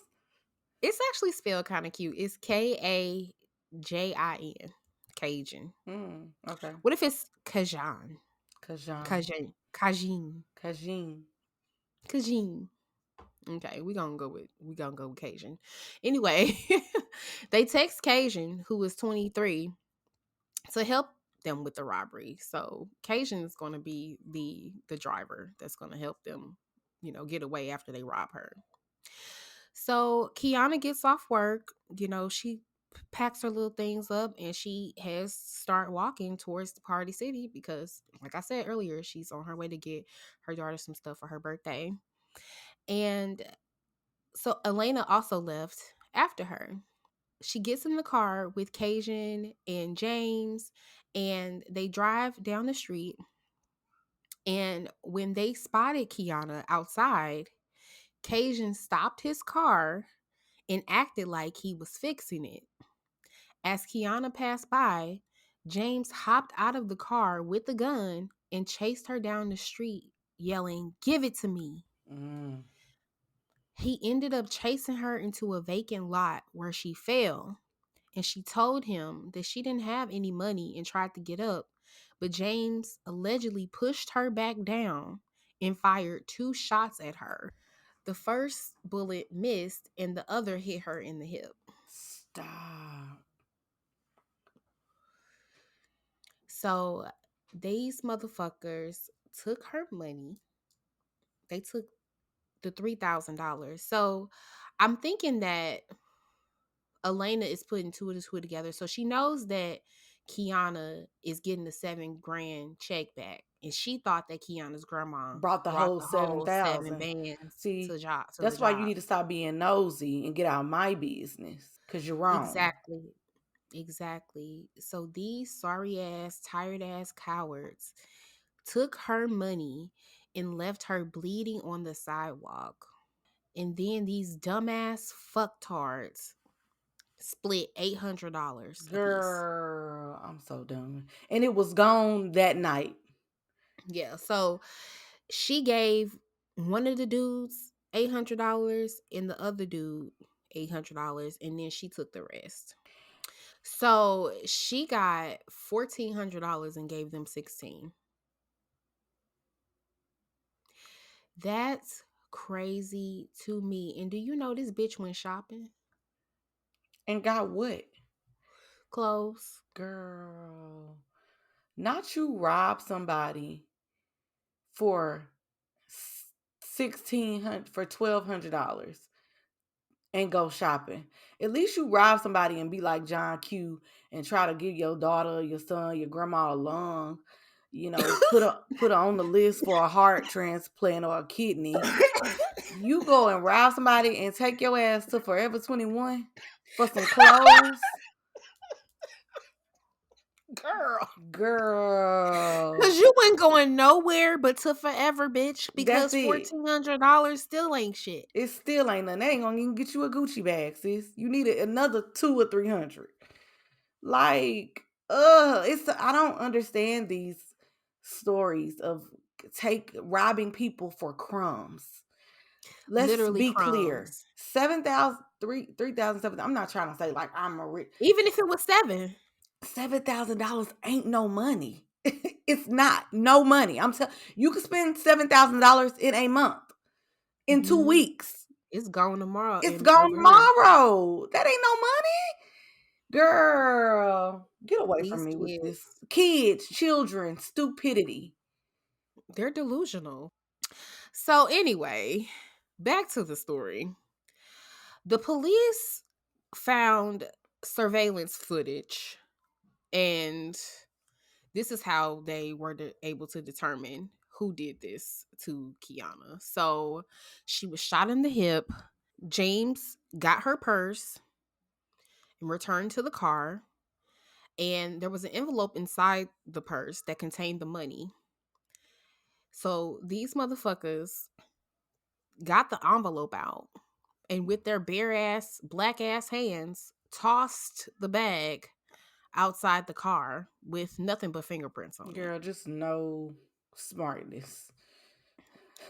it's actually spelled kind of cute. It's Kajin. Cajun. Okay. What if it's Cajun? Cajun, Cajun. Cajun. Cajun. Okay, we gonna go with Cajun. Anyway, they text Cajun, who is 23, to help them with the robbery. So Cajun is gonna be the driver that's gonna help them, get away after they rob her. So Kiana gets off work, she packs her little things up and she has start walking towards the party city because like I said earlier, she's on her way to get her daughter some stuff for her birthday. And so Elena also left after her. She gets in the car with Cajun and James and they drive down the street. And when they spotted Kiana outside, Cajun stopped his car and acted like he was fixing it. As Kiana passed by, James hopped out of the car with the gun and chased her down the street, yelling, "Give it to me." Mm. He ended up chasing her into a vacant lot where she fell, and she told him that she didn't have any money and tried to get up, but James allegedly pushed her back down and fired 2 shots at her. The first bullet missed and the other hit her in the hip. Stop. So these motherfuckers took her money. They took the $3,000. So I'm thinking that Elena is putting two and two together. So she knows that Kiana is getting the 7 grand check back. And she thought that Kiana's grandma Brought the brought whole the whole seven 7,000. bands See, to the that's why you job. need to stop being nosy and get out of my business. Cause you're wrong. Exactly. Exactly. So these sorry ass, tired ass cowards took her money and left her bleeding on the sidewalk. And then these dumbass fucktards split $800 a piece. Girl, I'm so done. And it was gone that night. Yeah. So she gave one of the dudes $800 and the other dude $800, and then she took the rest. So she got $1,400 and gave them 16. That's crazy to me. And do you know this bitch went shopping? And got what? Clothes. Girl. Not you rob somebody for 1600 for $1,200 and go shopping. At least you rob somebody and be like John Q and try to give your daughter, your son, your grandma a lung. Put her on the list for a heart transplant or a kidney. You go and rob somebody and take your ass to Forever 21 for some clothes. Girl. Girl, Cause you ain't going nowhere but to Forever, bitch. that's Because it. $1,400 still ain't shit. It still ain't nothing. They ain't gonna even get you a Gucci bag, sis. You need another 2 or 300. Like, it's I don't understand these stories of take robbing people for crumbs. Let's Literally be clear. crumbs. 7,000, 3,007. I'm not trying to say like I'm a rich. Even if it was 7. $7,000 ain't no money. It's not no money. I'm telling you can spend $7,000 in a month, in two Mhm. weeks. It's gone tomorrow It's and gone over here. tomorrow. That ain't no money. Girl, get away from These me with this. kids, Kids, children, stupidity. they're delusional. So anyway, back to the story. The police found surveillance footage, and this is how they were able to determine who did this to Kiana. So she was shot in the hip. James got her purse and returned to the car, and there was an envelope inside the purse that contained the money. So these motherfuckers got the envelope out and with their bare ass, black ass hands, tossed the bag outside the car with nothing but fingerprints on it. Girl, just no smartness.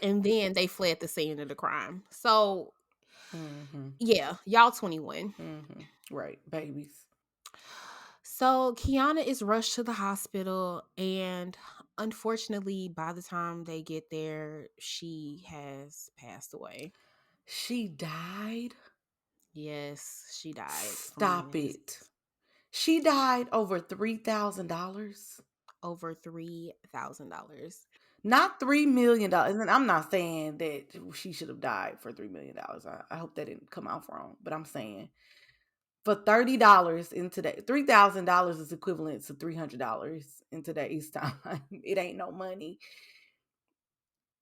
and then they fled the scene of the crime. So Mm-hmm. yeah, y'all 21. Mm-hmm. Right, babies. So Kiana is rushed to the hospital, and unfortunately, by the time they get there, she has passed away. She died. Yes, she died from Stop lung it. disease. She died over $3,000. Over $3,000. Not $3 million. And I'm not saying that she should have died for $3 million. I hope that didn't come out wrong. But I'm saying for $30 in today, $3,000 is equivalent to $300 in today's time. It ain't no money.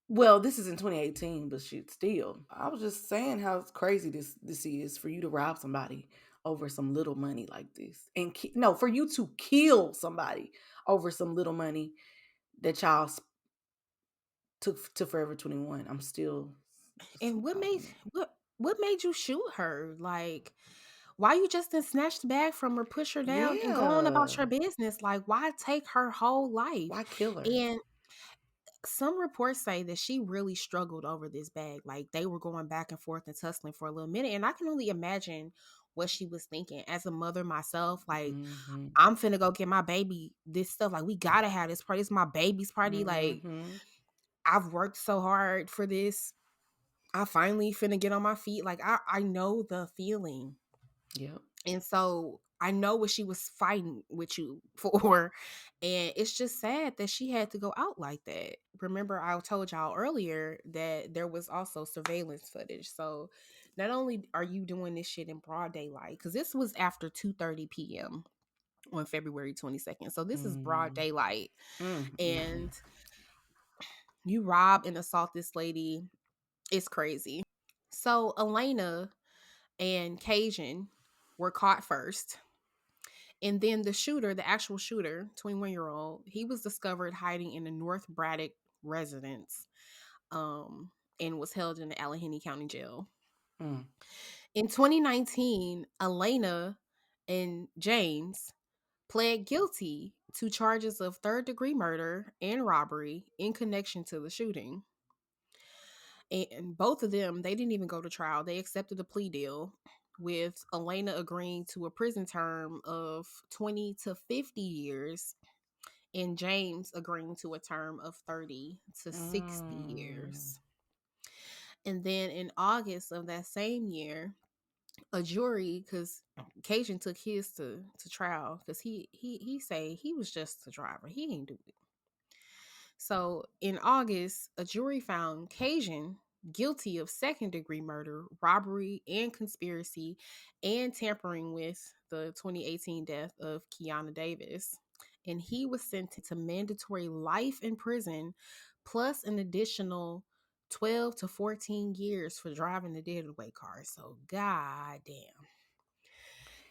Well, this is in 2018, but shit, still. I was just saying how crazy this is for you to rob somebody over some little money like this, and no, for you to kill somebody over some little money that y'all took to Forever 21. I'm still And what made um, what made you shoot her? Like, why you just didn't snatch the bag from her, push her down, and go on about yeah. your business? Like, why take her whole life? Why kill her? And some reports say that she really struggled over this bag. Like, they were going back and forth and tussling for a little minute. And I can only imagine what she was thinking. As a mother myself, like, Mm-hmm. I'm finna go get my baby this stuff. Like, we gotta have this party. It's my baby's party. Like, Mm-hmm. I've worked so hard for this. I finally finna get on my feet. Like, I know the feeling. Yep. And so I know what she was fighting with you for. And it's just sad that she had to go out like that. Remember, I told y'all earlier that there was also surveillance footage. So not only are you doing this shit in broad daylight, because this was after 2:30 p.m. on February 22nd. So this is broad Mm-hmm. daylight. Mm-hmm. And you rob and assault this lady. It's crazy. So Elena and Cajun were caught first. And then the shooter, the actual shooter, 21-year-old, he was discovered hiding in a North Braddock residence, and was held in the Allegheny County Jail. Mm. In 2019, Elena and James pled guilty to charges of third-degree murder and robbery in connection to the shooting. And both of them, they didn't even go to trial. They accepted a plea deal, with Elena agreeing to a prison term of 20 to 50 years and James agreeing to a term of 30 to 60 Mm. years. And then in August of that same year, a jury, because Cajun took his to trial, because he say he was just a driver, he ain't do it. So in August, a jury found Cajun guilty of second degree murder, robbery, and conspiracy, and tampering with the 2018 death of Kiana Davis. And he was sentenced to mandatory life in prison, plus an additional 12 to 14 years for driving the deadweight car. So god damn.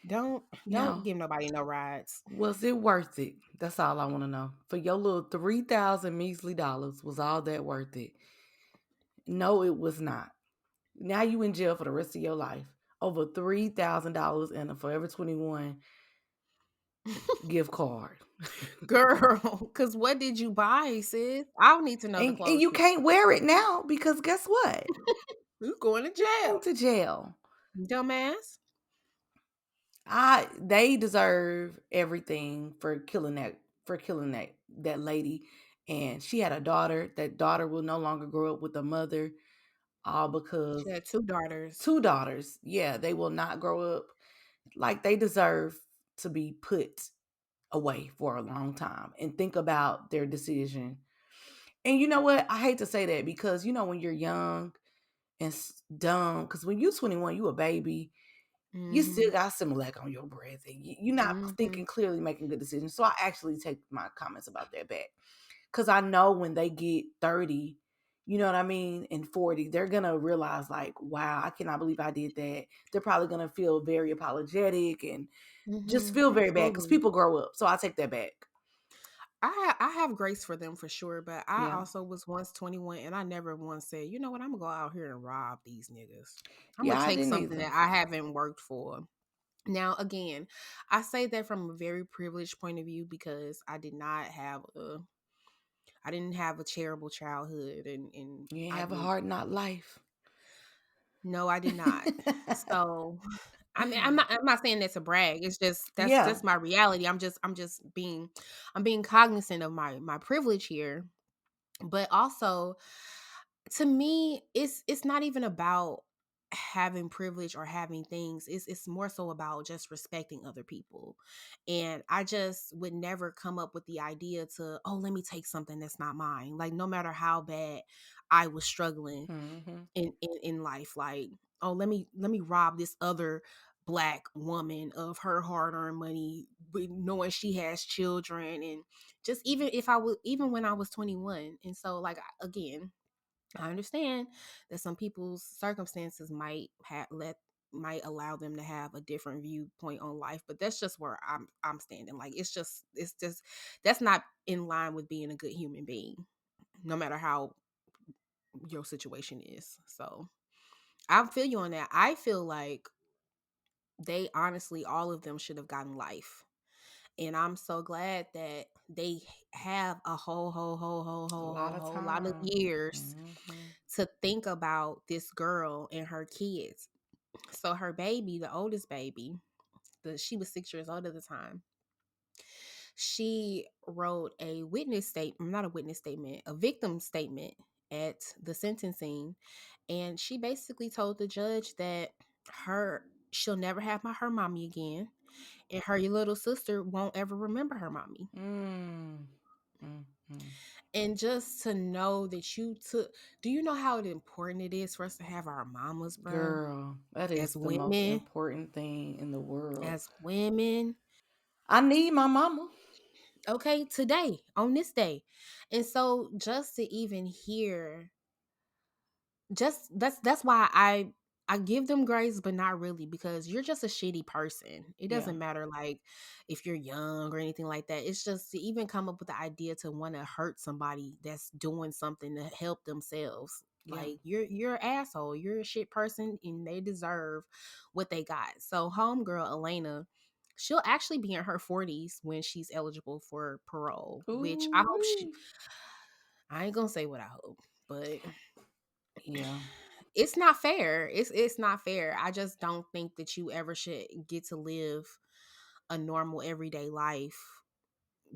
Don't Now, give nobody no rides. was it worth it? That's all I want to know. For your little 3,000 measly dollars, was all that worth it? No, it was not. Now you in jail for the rest of your life. Over $3,000 and a Forever 21 gift card. Girl, cause what did you buy, sis? I don't need to know the And clothes you you can't wear it now because guess what? you going to You're going jail. to jail. Dumbass. They deserve everything for killing that lady. And she had a daughter. That daughter will no longer grow up with a mother, all She because had two daughters. two daughters. Yeah, they will not grow up. Like, they deserve to be put away for a long time and think about their decision. And you know what? I hate to say that because when you're young and dumb, because when you're 21, you a baby, you still Mm-hmm. got Similac on your breath, and you're not Mm-hmm. thinking clearly, making good decisions. So I actually take my comments about that back, because I know when they get 30, you know what I mean, and 40, they're gonna realize, like, wow, I cannot believe I did that. They're probably gonna feel very apologetic and just Mm-hmm. feel very bad because Absolutely. people grow up. So I take that back. I have grace for them for sure, but I Yeah. also was once 21 and I never once said, you know what, I'm gonna go out here and rob these niggas. I'm gonna Yeah, I take didn't something either. that I haven't worked for. Now, again, I say that from a very privileged point of view because I didn't have a terrible childhood, and You ain't I have a didn't. hard not life. No, I did not. So, I mean, I'm not saying that to brag. It's just that's Yeah. just my reality. I'm being cognizant of my privilege here. But also, to me, it's not even about having privilege or having things. It's more so about just respecting other people. And I just would never come up with the idea to, oh, let me take something that's not mine. Like, no matter how bad I was struggling Hmm. in life, like, oh, let me rob this other black woman of her hard-earned money, knowing she has children. And just, even when I was 21. And so, like, again, I understand that some people's circumstances might allow them to have a different viewpoint on life, but that's just where I'm standing. Like, it's just that's not in line with being a good human being, no matter how your situation is. So I feel you on that. I feel like they honestly, all of them should have gotten life. And I'm so glad that they have a A lot of whole lot of time. years Hmm. to think about this girl and her kids. So her baby, the oldest baby, she was 6 years old at the time. She wrote a witness statement, not a witness statement, a victim statement at the sentencing. And she basically told the judge that she'll never have her mommy again. And her little sister won't ever remember her mommy. Mm. Mm. And just to know that do you know how important it is for us to have our mamas, bro? Girl, that As is the most women, important thing in the world. as women, I need my mama. okay, today, on this day. And so just to even hear, just that's why I give them grace, but not really, because you're just a shitty person. It Yeah. doesn't matter, like, if you're young or anything like that. It's just to even come up with the idea to want to hurt somebody that's doing something to help themselves. Yeah. Like, you're an asshole. You're a shit person, and they deserve what they got. So homegirl Elena, she'll actually be in her 40s when she's eligible for parole, which I hope she. Ooh. I ain't gonna say what I hope, but Yeah. it's not fair. It's not fair. I just don't think that you ever should get to live a normal everyday life,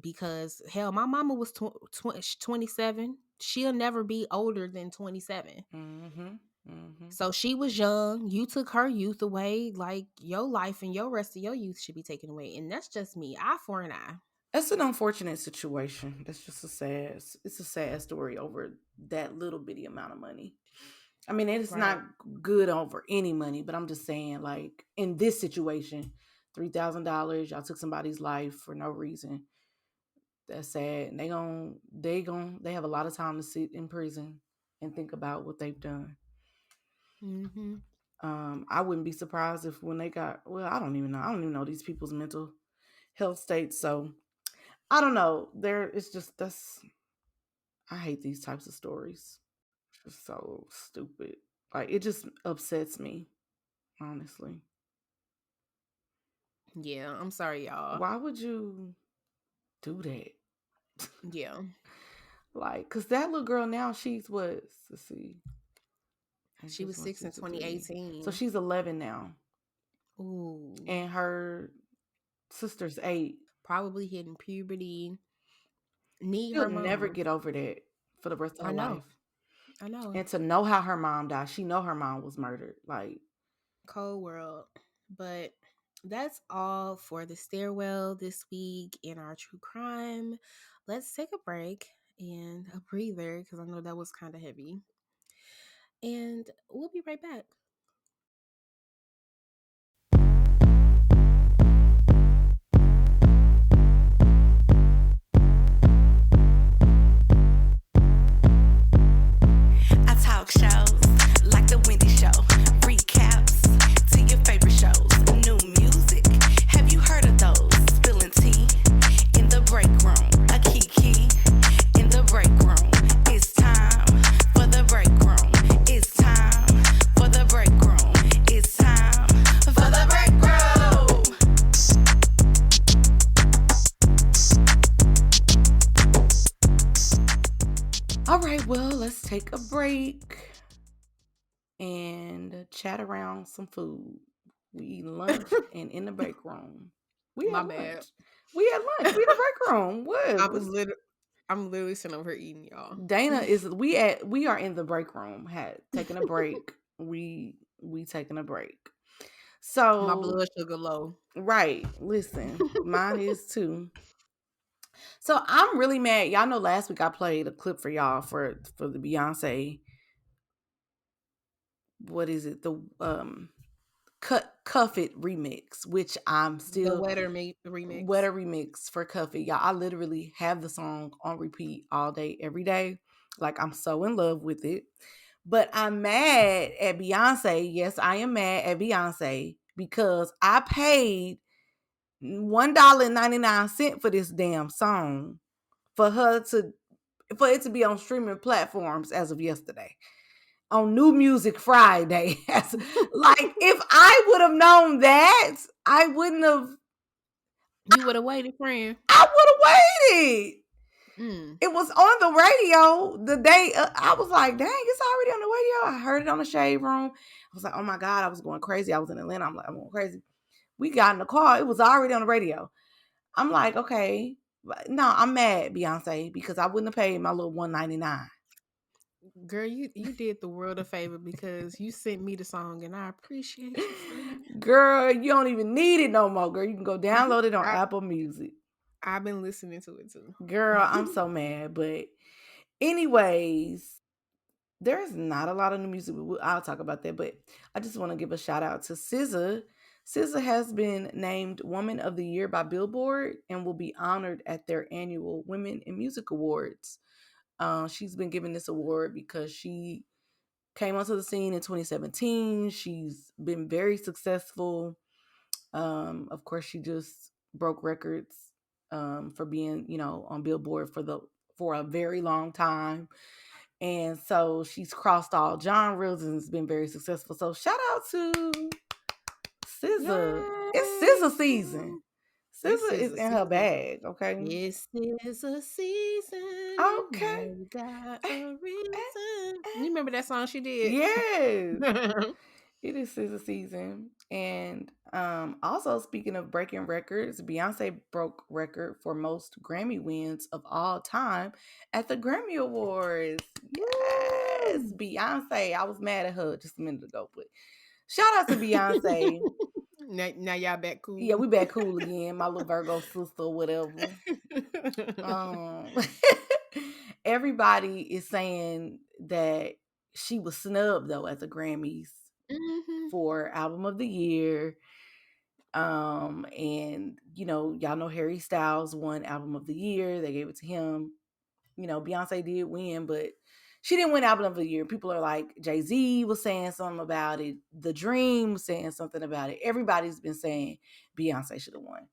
because hell, my mama was 27. She'll never be older than 27. Mm-hmm. Mm-hmm. So she was young. You took her youth away. Like, your life and your rest of your youth should be taken away. And that's just me. Eye for an eye. That's an unfortunate situation. That's just it's a sad story over that little bitty amount of money. I mean, it's Right. not good over any money, but I'm just saying, like, in this situation, $3,000, y'all took somebody's life for no reason. That's sad. And they have a lot of time to sit in prison and think about what they've done. Mm-hmm. I wouldn't be surprised if when they got, well, I don't even know. I don't even know these people's mental health states. So I don't know. It's just I hate these types of stories. It's just so stupid. Like, it just upsets me, honestly. Yeah, I'm sorry, y'all. Why would you do that? Yeah. Like, cause that little girl now, she's what? Let's see. I She just was went 6 in to 3. So 2018. she's 11 now, Ooh. and her sister's 8. Probably hitting puberty. Need She'll her never mama. get over that for the rest of I her know. life. I know. And to know how her mom died, she know her mom was murdered. Like, Cold world. But that's all for the stairwell this week in our true crime. Let's take a break and a breather, because I know that was kind of heavy. And we'll be right back. I talk shows like the Wendy Show, recaps to your favorite shows, new music. Have you heard of those? Spilling tea in the break room, a kiki in the break room. It's time for the break room. It's time for the break room. It's time for the break room. take a break and chat around some food. We eat lunch and in the break room. We My had bad. lunch. We had lunch. We in the break room. What? I'm literally, I'm literally sitting over here eating, y'all. Dana is we are in the break room. Had taking a break. We taking a break. My So blood sugar low. right, listen, mine is too. So I'm really mad. Y'all know last week I played a clip for y'all for the Beyonce. What is it? The Cuff It remix, which I'm The still wetter remix. wetter remix for Cuff It. Y'all, I literally have the song on repeat all day, every day. Like I'm so in love with it. But I'm mad at Beyonce. Yes, I am mad at Beyonce because I paid $1.99 for this damn song for her to for it to be on streaming platforms as of yesterday. On New Music Friday. Like if I would have known that, I wouldn't have You would have waited, friend. I would have waited. Mm. It was on the radio the day I was like, dang, it's already on the radio. I heard it on the Shade Room. I was like, oh my God, I was going crazy. I was in Atlanta. I'm like, I'm going crazy. We got in the car. It was already on the radio. I'm like, okay. No, I'm mad, Beyonce, because I wouldn't have paid my little $1.99. Girl, you did the world a favor because you sent me the song and I appreciate you, friend. Girl, you don't even need it no more, girl. You can go download it on I, Apple Music. I've been listening to it too. Girl, I'm so mad. But anyways, there's not a lot of new music. I'll talk about that. But I just want to give a shout out to SZA. SZA has been named Woman of the Year by Billboard and will be honored at their annual Women in Music Awards. She's been given this award because she came onto the scene in 2017. She's been very successful. Of course, she just broke records for being, on Billboard for a very long time. And so she's crossed all genres and has been very successful. So shout out to SZA. It's SZA Yay! season. This SZA is is a in her season. bag, okay? This is a season. You Okay. know, got a reason. You remember that song she did? Yes. It is SZA season. And also speaking of breaking records, Beyonce broke record for most Grammy wins of all time at the Grammy Awards. Yes, Woo! Beyonce. I was mad at her just a minute ago, but shout out to Beyonce. Now y'all back Yeah, cool. we back cool again. My little Virgo sister or whatever. Um Everybody is saying that she was snubbed though at the Grammys Mhm. for album of the year. And y'all know Harry Styles won album of the year. They gave it to him. Beyonce did win, but she didn't win album of the year. People are like, Jay-Z was saying something about it. The Dream was saying something about it. Everybody's been saying Beyonce should have won.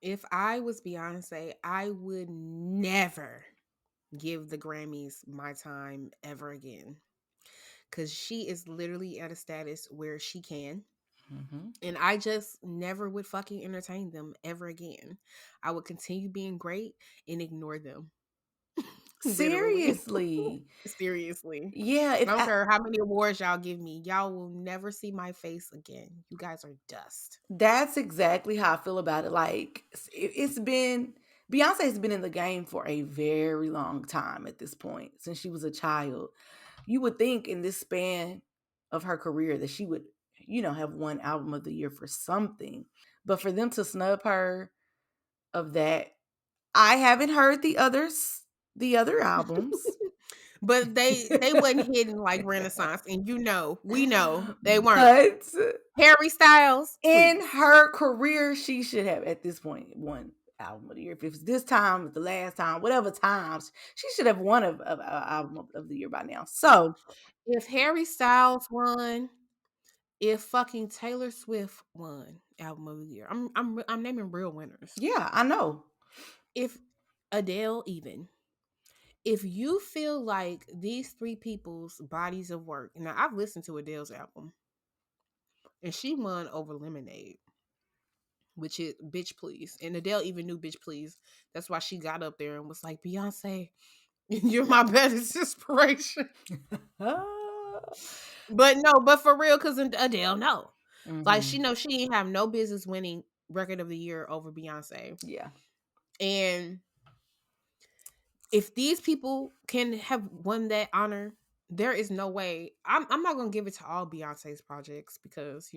If I was Beyonce, I would never give the Grammys my time ever again. Because she is literally at a status where she can. Mm-hmm. And I just never would fucking entertain them ever again. I would continue being great and ignore them. Literally. Seriously. Seriously. Yeah, I don't care how many awards y'all give me. Y'all will never see my face again. You guys are dust. that's exactly how I feel about it. Like it's been Beyonce's been in the game for a very long time at this point, since she was a child. You would think in this span of her career that she would, have won album of the year for something. But for them to snub her of that, I haven't heard the other albums. But they wasn't hidden like Renaissance. And we know they weren't. But Harry Styles, in please. her career, she should have at this point won album of the year. If it's this time, if the last time, whatever times, she should have won a album of the year by now. So If Harry Styles won, if fucking Taylor Swift won album of the year, I'm naming real winners. yeah, I know. If Adele even, if you feel like these three people's bodies of work, now I've listened to Adele's album, and she won over Lemonade, which is Bitch Please, and Adele even knew Bitch Please. That's why she got up there and was like, Beyonce, You're my best inspiration. Ah. But no, but for real, because Adele, no. Like, she Mhm. knows she ain't have no business winning record of the year over Beyonce. Yeah. And if these people can have won that honor, there is no way. I'm not gonna give it to all Beyonce's projects because,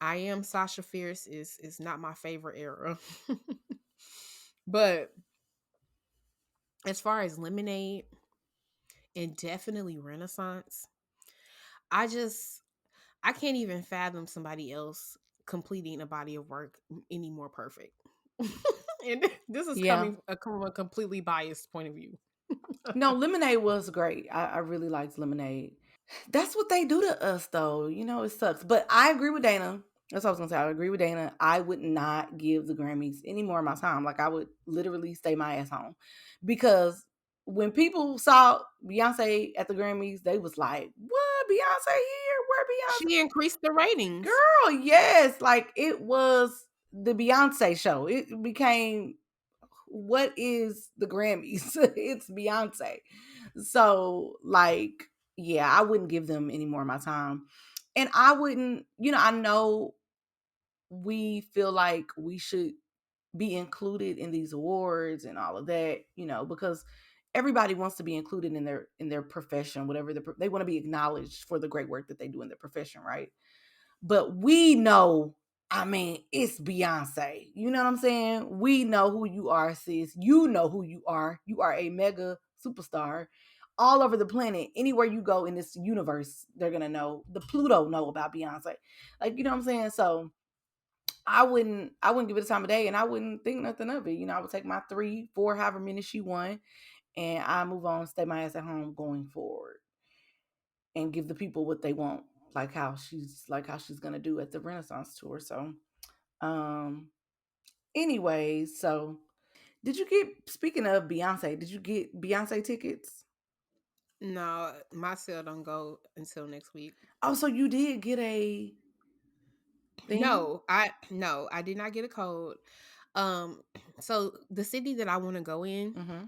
I am Sasha Fierce is not my favorite era. But as far as Lemonade and definitely Renaissance, I just I can't even fathom somebody else completing a body of work any more perfect. And this is Yeah. coming from a completely biased point of view. No, Lemonade was great. I really liked Lemonade. That's what they do to us, though. It sucks. But I agree with Dana. That's what I was gonna say. I agree with Dana. I would not give the Grammys any more of my time. Like I would literally stay my ass home, because when people saw Beyonce at the Grammys, they was like, "What? Beyonce here? Where Beyonce?" She increased the ratings. Girl, yes. Like it was the Beyonce show. It became, what is the Grammys? It's Beyonce. So, like, yeah, I wouldn't give them any more of my time. And I wouldn't, I know we feel like we should be included in these awards and all of that, because everybody wants to be included in their profession, whatever they want to be acknowledged for the great work that they do in their profession, right? But we know, I mean, it's Beyonce. You know what I'm saying? We know who you are, sis. You know who you are. You are a mega superstar all over the planet. Anywhere you go in this universe, they're gonna know. The Pluto know about Beyonce. Like, you know what I'm saying? So I wouldn't give it the time of day, and I wouldn't think nothing of it. I would take my 3, 4, however many she won, and I move on, stay my ass at home going forward, and give the people what they want, like how she's gonna do at the Renaissance tour. So, um, anyways, so did you get speaking of Beyonce? Did you get Beyonce tickets? No, my sale don't go until next week. Oh, so you did get a thing? No, I did not get a code. Um, so the city that I want to go in, Mm-hmm.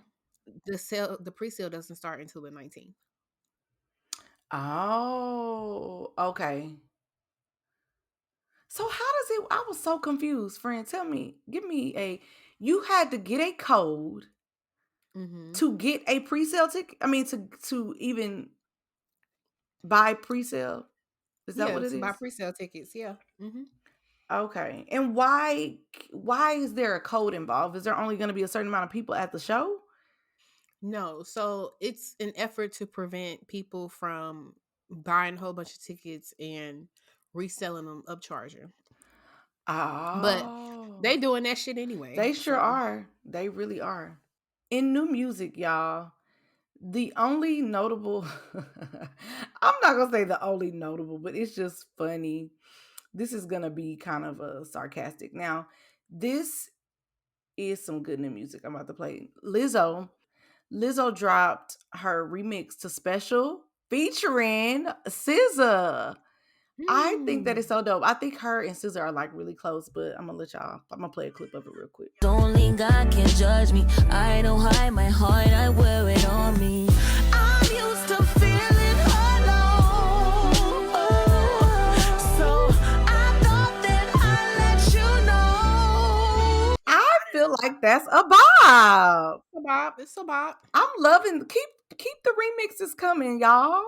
the pre-sale doesn't start until the 19th. Oh, okay. So how does it? I was so confused, friend. Tell me, give me a. You had to get a code Mm-hmm. to get a pre-sale ticket. I mean, to even buy pre-sale. Is that Yeah, what it to buy is? pre-sale tickets. Yeah. Mm-hmm. Okay. And why is there a code involved? Is there only going to be a certain amount of people at the show? No, so it's an effort to prevent people from buying a whole bunch of tickets and reselling them upcharging. But Oh, they doing that shit anyway. they sure So are. They really are. In new music, y'all, the only notable, I'm not going to say the only notable, but it's just funny. This is going to be kind of a sarcastic. Now, this is some good new music I'm about to play. Lizzo dropped her remix to Special featuring SZA. I think that is hmm. so dope. I think her and SZA are like really close, but I'm gonna play a clip of it real quick. Only God can judge me. I don't hide my heart, I wear it on me. I'm used to feeling alone. So I thought that I'd let you know. I feel like that's a vibe. It's a bop. It's a bop. I'm loving keep the remixes coming, y'all.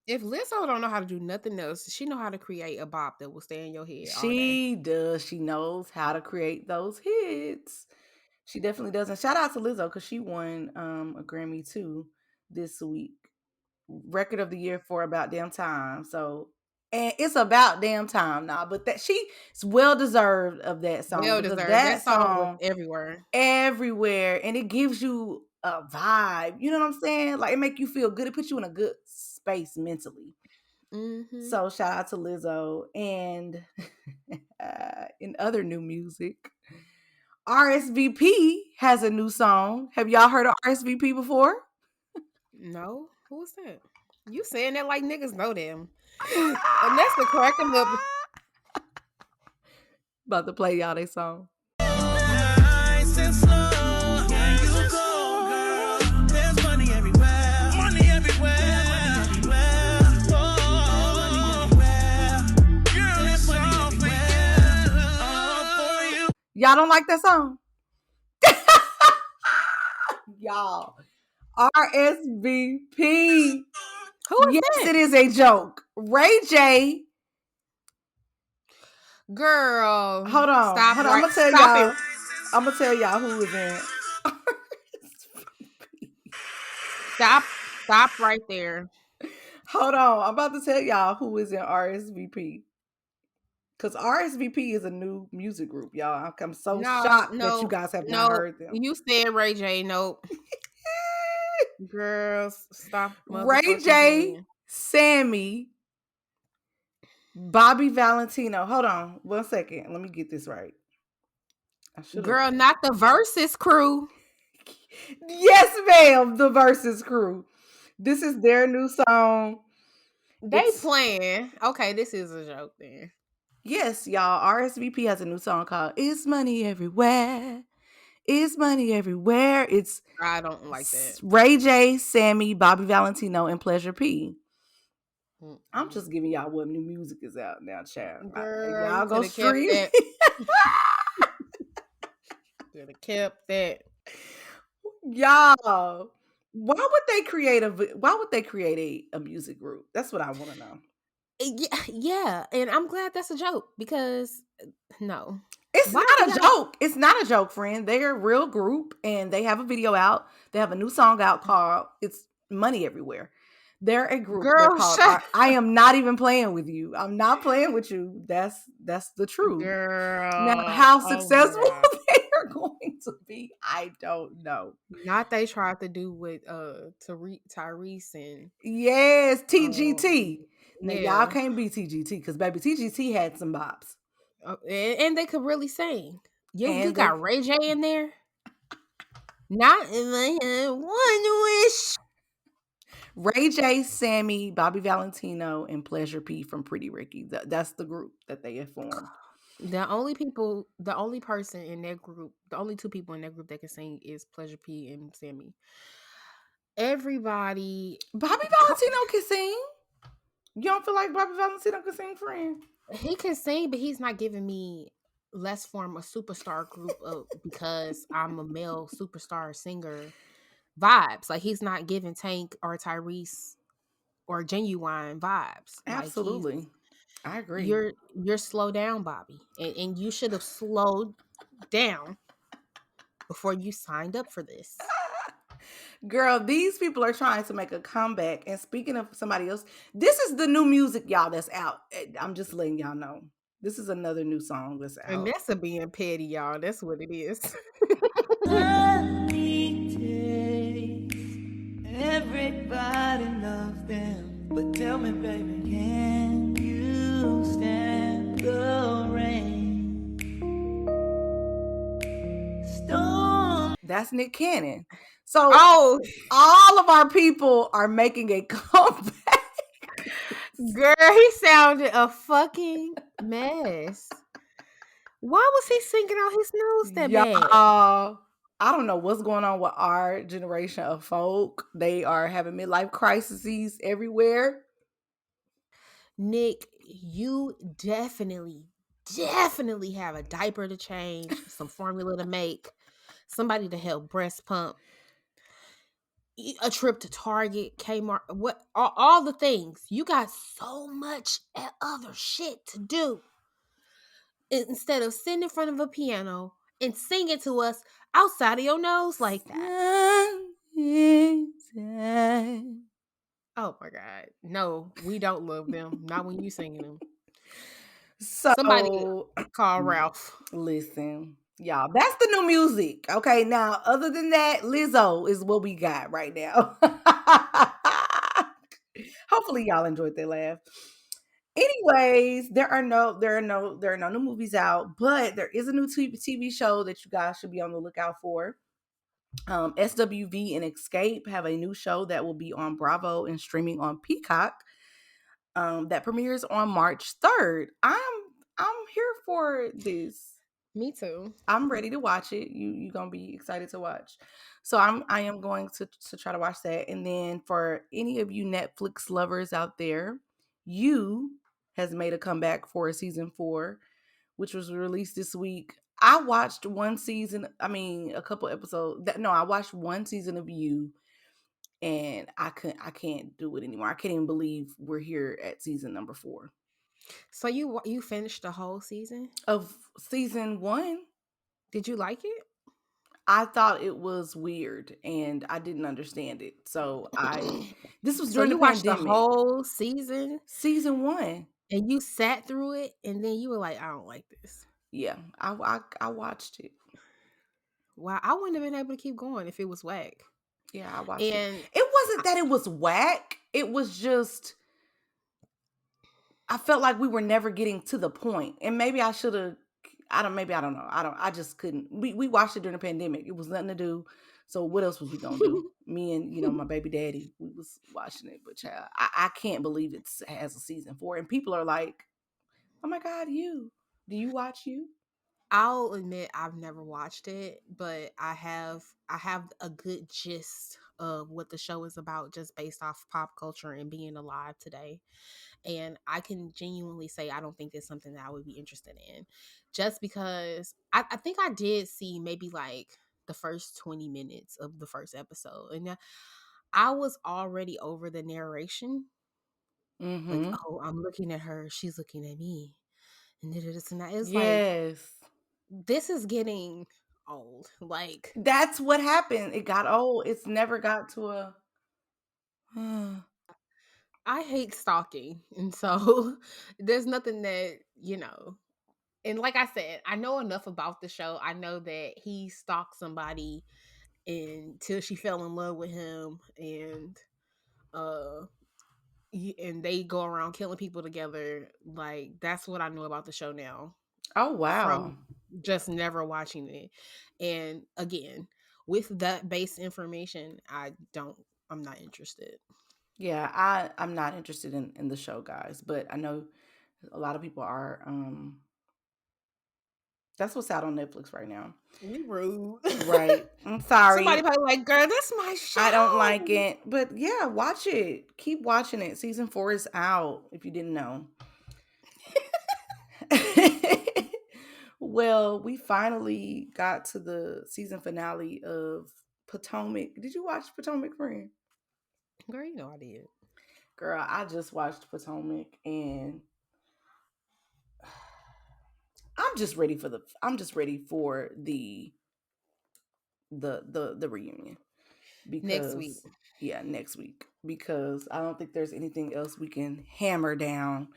If Lizzo don't know how to do nothing else, she know how to create a bop that will stay in your head all day. She does. She knows how to create those hits. She definitely does. And shout out to Lizzo because she won a Grammy too this week. Record of the year for About Damn Time. So, and it's about damn time now, but that she's well deserved of that song, Well because deserved. That that song was song everywhere. everywhere, and it gives you a vibe. You know what I'm saying? Like it make you feel good. It puts you in a good space mentally. Mm-hmm. So shout out to Lizzo. And in other new music, RSVP has a new song. Have y'all heard of RSVP before? No, who was that? You saying that like niggas know them. And that's the cracking up. About to play y'all they song. Y'all don't like that song? Y'all. RSVP. Who is Yes, that? it is a joke. Ray J. Girl, Hold on. stop Hold on. right. Stop it. I'm gonna tell y'all who is in. Stop. Stop right there. Hold on. I'm about to tell y'all who is in RSVP. Because RSVP is a new music group, y'all. I'm so No, shocked that you no, guys have not no. heard them. You said Ray J. Nope. Girls, stop Ray motherfucking J, playing. Sammy, Bobby Valentino. Hold on 1 second. Let me get this right. I should have. Girl, not the Versus crew. Yes, ma'am. The Versus Crew. This is their new song. They It's playing. Okay, this is a joke then. yes, y'all. RSVP has a new song called "It's Money Everywhere." It's money everywhere. It's I don't like that. Ray J, Sammy, Bobby Valentino, and Pleasure P. I'm Mm-mm. just giving y'all what new music is out now, child. Girl, you Y'all go could have kept stream. that. Could have kept that. Y'all. Why would they create a music group? That's what I want to know. Yeah, and I'm glad that's a joke because no. It's Why we not a gotta joke. It's not a joke, friend. They're a real group and they have a video out. They have a new song out called It's Money Everywhere. They're a group. They're girl called shut I am not even playing with you. I'm not playing with you. That's the truth. Now, girl. how Oh my successful god. they are going to be, I don't know. Not they tried to do with Tyrese and Yes, um TGT. Now y'all yeah. can't be TGT because baby TGT had some bops. And they could really sing. You And they got Ray J in there? Not in my head. One wish. Ray J, Sammy, Bobby Valentino, and Pleasure P from Pretty Ricky. That's the group that they have formed. The only person in that group, the only two people in that group that can sing is Pleasure P and Sammy. Everybody, Bobby Valentino can sing. You don't feel like Bobby Valentino can sing, friend? he can sing, but he's not giving me let's form a superstar group of because I'm a male superstar singer vibes. Like he's not giving Tank or Tyrese or Genuine vibes. Like Absolutely. I agree. you're slow down, Bobby, and you should have slowed down before you signed up for this. Girl, these people are trying to make a comeback. And speaking of somebody else, this is the new music, y'all, that's out. I'm just letting y'all know. This is another new song that's And out. that's a being petty, y'all. That's what it is. Sunny days, everybody loves them. But tell me, baby, can you stand the rain? Storm. That's Nick Cannon. So Oh, all of our people are making a comeback. girl, he sounded a fucking mess. Why was he singing out his nose that bad? Y'all, I don't know what's going on with our generation of folk. They are having midlife crises everywhere. Nick, you definitely have a diaper to change, some formula to make, somebody to help breast pump, a trip to Target, Kmart, what all the things. You got so much other shit to do instead of sitting in front of a piano and singing to us outside of your nose like that. Oh my god. No, we don't love them. Not when you singing them. Somebody So, call Ralph. listen, y'all, that's the new music. Okay, now, other than that, Lizzo is what we got right now. Hopefully, y'all enjoyed that laugh. Anyways, there are no new movies out, but there is a new TV show that you guys should be on the lookout for. SWV and Escape have a new show that will be on Bravo and streaming on Peacock. That premieres on March 3rd. I'm here for this. Me too. I'm ready to watch it. You gonna be excited to watch. So I am going to try to watch that. And then for any of you Netflix lovers out there, You has made a comeback for season 4, which was released this week. I watched one season. I mean, a couple episodes. No, I watched one season of You, and I can't do it anymore. I can't even believe we're here at season number 4 So you finished the whole season? of season 1. Did you like it? I thought it was weird and I didn't understand it. So this was So during the you watched the pandemic. whole season Season 1. and you sat through it and then you were like, I don't like this. Yeah, I watched it. Wow, I wouldn't have been able to keep going if it was whack. Yeah, I watched it. And It wasn't that it was whack. It was just I felt like we were never getting to the point. And maybe I should have I don't know. I just couldn't. We watched it during the pandemic. It was nothing to do. So what else was we gonna do? Me and my baby daddy, we was watching it. But child, I can't believe it has a season 4. And people are like, "Oh my God, do you watch You?" I'll admit I've never watched it, but I have a good gist of what the show is about just based off pop culture and being alive today. And I can genuinely say I don't think it's something that I would be interested in. Just because I think I did see maybe like the first 20 minutes of the first episode. And I was already over the narration. Like, Mm-hmm. oh, I'm looking at her, she's looking at me. And this and that. It's like Yes. this is getting old. Like, That's what happened. It got old. It's never got to a I hate stalking. And so there's nothing that, and like I said, I know enough about the show. I know that he stalked somebody until she fell in love with him uh and they go around killing people together. Like, that's what I know about the show now Oh wow. from just never watching it. And again, with that base information, I'm not interested. Yeah, I'm not interested in the show, guys, but I know a lot of people are. That's what's out on Netflix right now. We rude. Right. I'm Somebody sorry. probably like, girl, that's my I don't like show. it, but yeah, watch it. Keep watching it. Season 4 is out. If you didn't know. Well, we finally got to the season finale of Potomac. Did you watch Potomac, friend? Girl, you know I did. Girl, I just watched Potomac and I'm just ready for the reunion Next week. because yeah, next week because I don't think there's anything else we can hammer down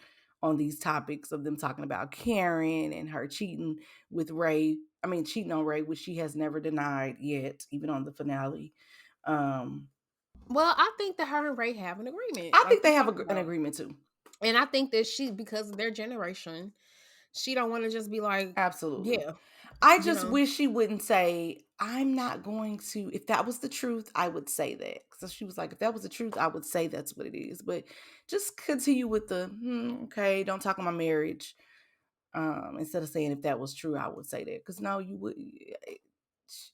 on these topics of them talking about Karen and her cheating with Ray. I mean, cheating on Ray, which she has never denied yet, even on the finale. Um, Well, I think that her and Ray have an agreement, I like think we they have talked an about. agreement too. And I think that she, because of their generation, she don't want to just be like, Absolutely. yeah, I you just know. wish she wouldn't say, I'm not going to, if that was the truth, I would say that. So she was like, if that was the truth, I would say that's what it is. But just continue with the, okay, don't talk about my marriage. Instead of saying if that was true, I would say that. Because no, you would,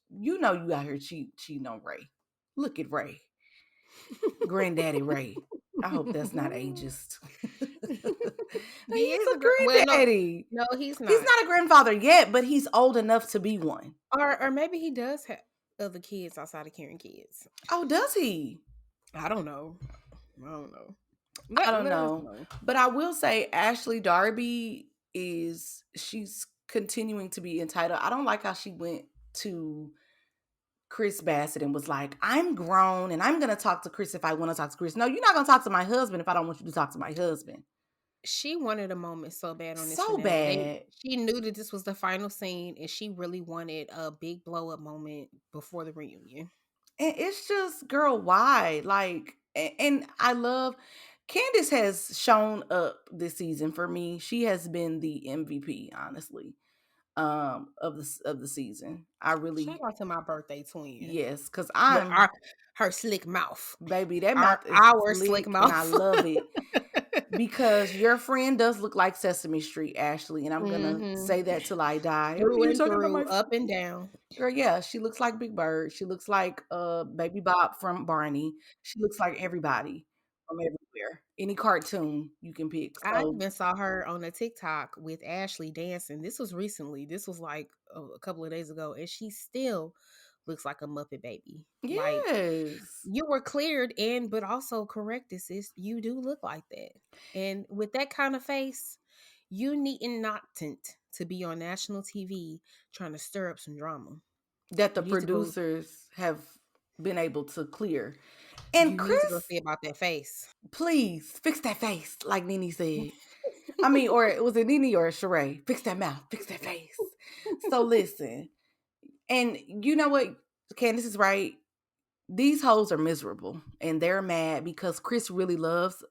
you know, you out here cheating on Ray. Look at Ray, Granddaddy Ray. I hope that's not ageist. He He's is a a well, no, granddaddy. no, he's He's not. not a grandfather yet, but he's old enough to be one. Or maybe he does have other kids outside of Karen kids. Oh, does he? I don't know. I don't know. I don't Let us know. know. But I will say Ashley Darby she's continuing to be entitled. I don't like how she went to Chris Bassett and was like, I'm grown and I'm gonna talk to Chris if I want to talk to Chris. No, you're not gonna talk to my husband if I don't want you to talk to my husband. She wanted a moment so bad on this So finale. bad. She knew that this was the final scene, and she really wanted a big blow up moment before the reunion. And it's just, girl, why? Like, and I love Candace has shown up this season for me. She has been the MVP, honestly, of the season. I Shout really out to my birthday twin yes, because with I'm her slick mouth, baby, that our mouth is our slick slick and I mouth. love it. Because your friend does look like Sesame Street, Ashley, and I'm gonna Hmm. say that till I die. Oh, Through you're and talking about through, my up and down. girl, yeah, she looks like Big Bird. She looks like Baby Bob from Barney. She looks like everybody from everywhere. any cartoon you can pick. I So even saw her on a TikTok with Ashley dancing. This was recently. This was like a couple of days ago, and she still looks like a Muppet baby. Like yes, you were cleared and but also corrected, sis. You do look like that. And with that kind of face, you needn't not to be on national TV trying to stir up some drama. that the You need to go producers have been able to clear. And you need to go Chris, see about that face. please fix that face, like Nene said. I mean, or was it Nene or Sheree? Fix that mouth, fix that face. So listen, and you know what? Candace is right. These hoes are miserable and they're mad because Chris really loves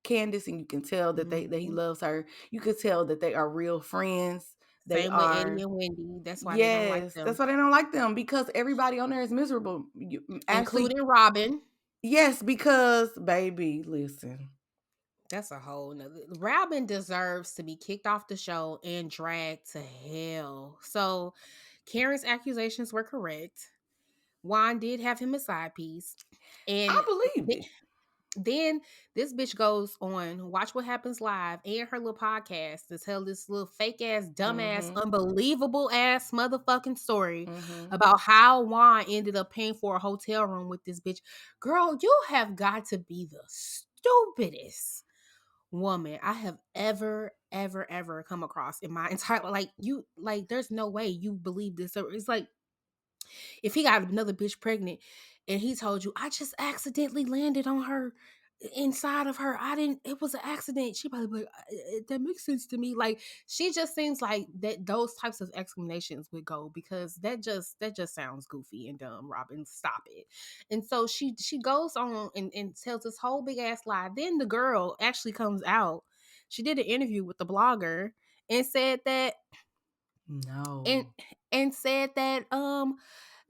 Candace, and you can tell that he Mhm. loves her. You can tell that they are real friends. They Same with Eddie are. and Wendy. That's why they don't like Yes, that's them, why they don't like them, because everybody on there is miserable. Ashley, including Robin. yes, because baby, listen, That's a whole nother. Robin deserves to be kicked off the show and dragged to hell. So Karen's accusations were correct. Juan did have him a side piece. I And believed it. then this bitch goes on Watch What Happens Live and her little podcast to tell this little fake ass, dumbass, Mm-hmm. unbelievable ass motherfucking story Mm-hmm. about how Juan ended up paying for a hotel room with this bitch. Girl, you have got to be the stupidest woman I have ever come across in my entire like there's no way you believe this. So it's like if he got another bitch pregnant and he told you, I just accidentally landed on her inside of her. I didn't, it was an accident. She probably be like, that makes sense to me. Like she just seems like that those types of explanations would go because that just sounds goofy and dumb. Robin, stop it. And so she goes on and tells this whole big ass lie. Then the girl actually comes out. She did an interview with the blogger and said that and No. and said that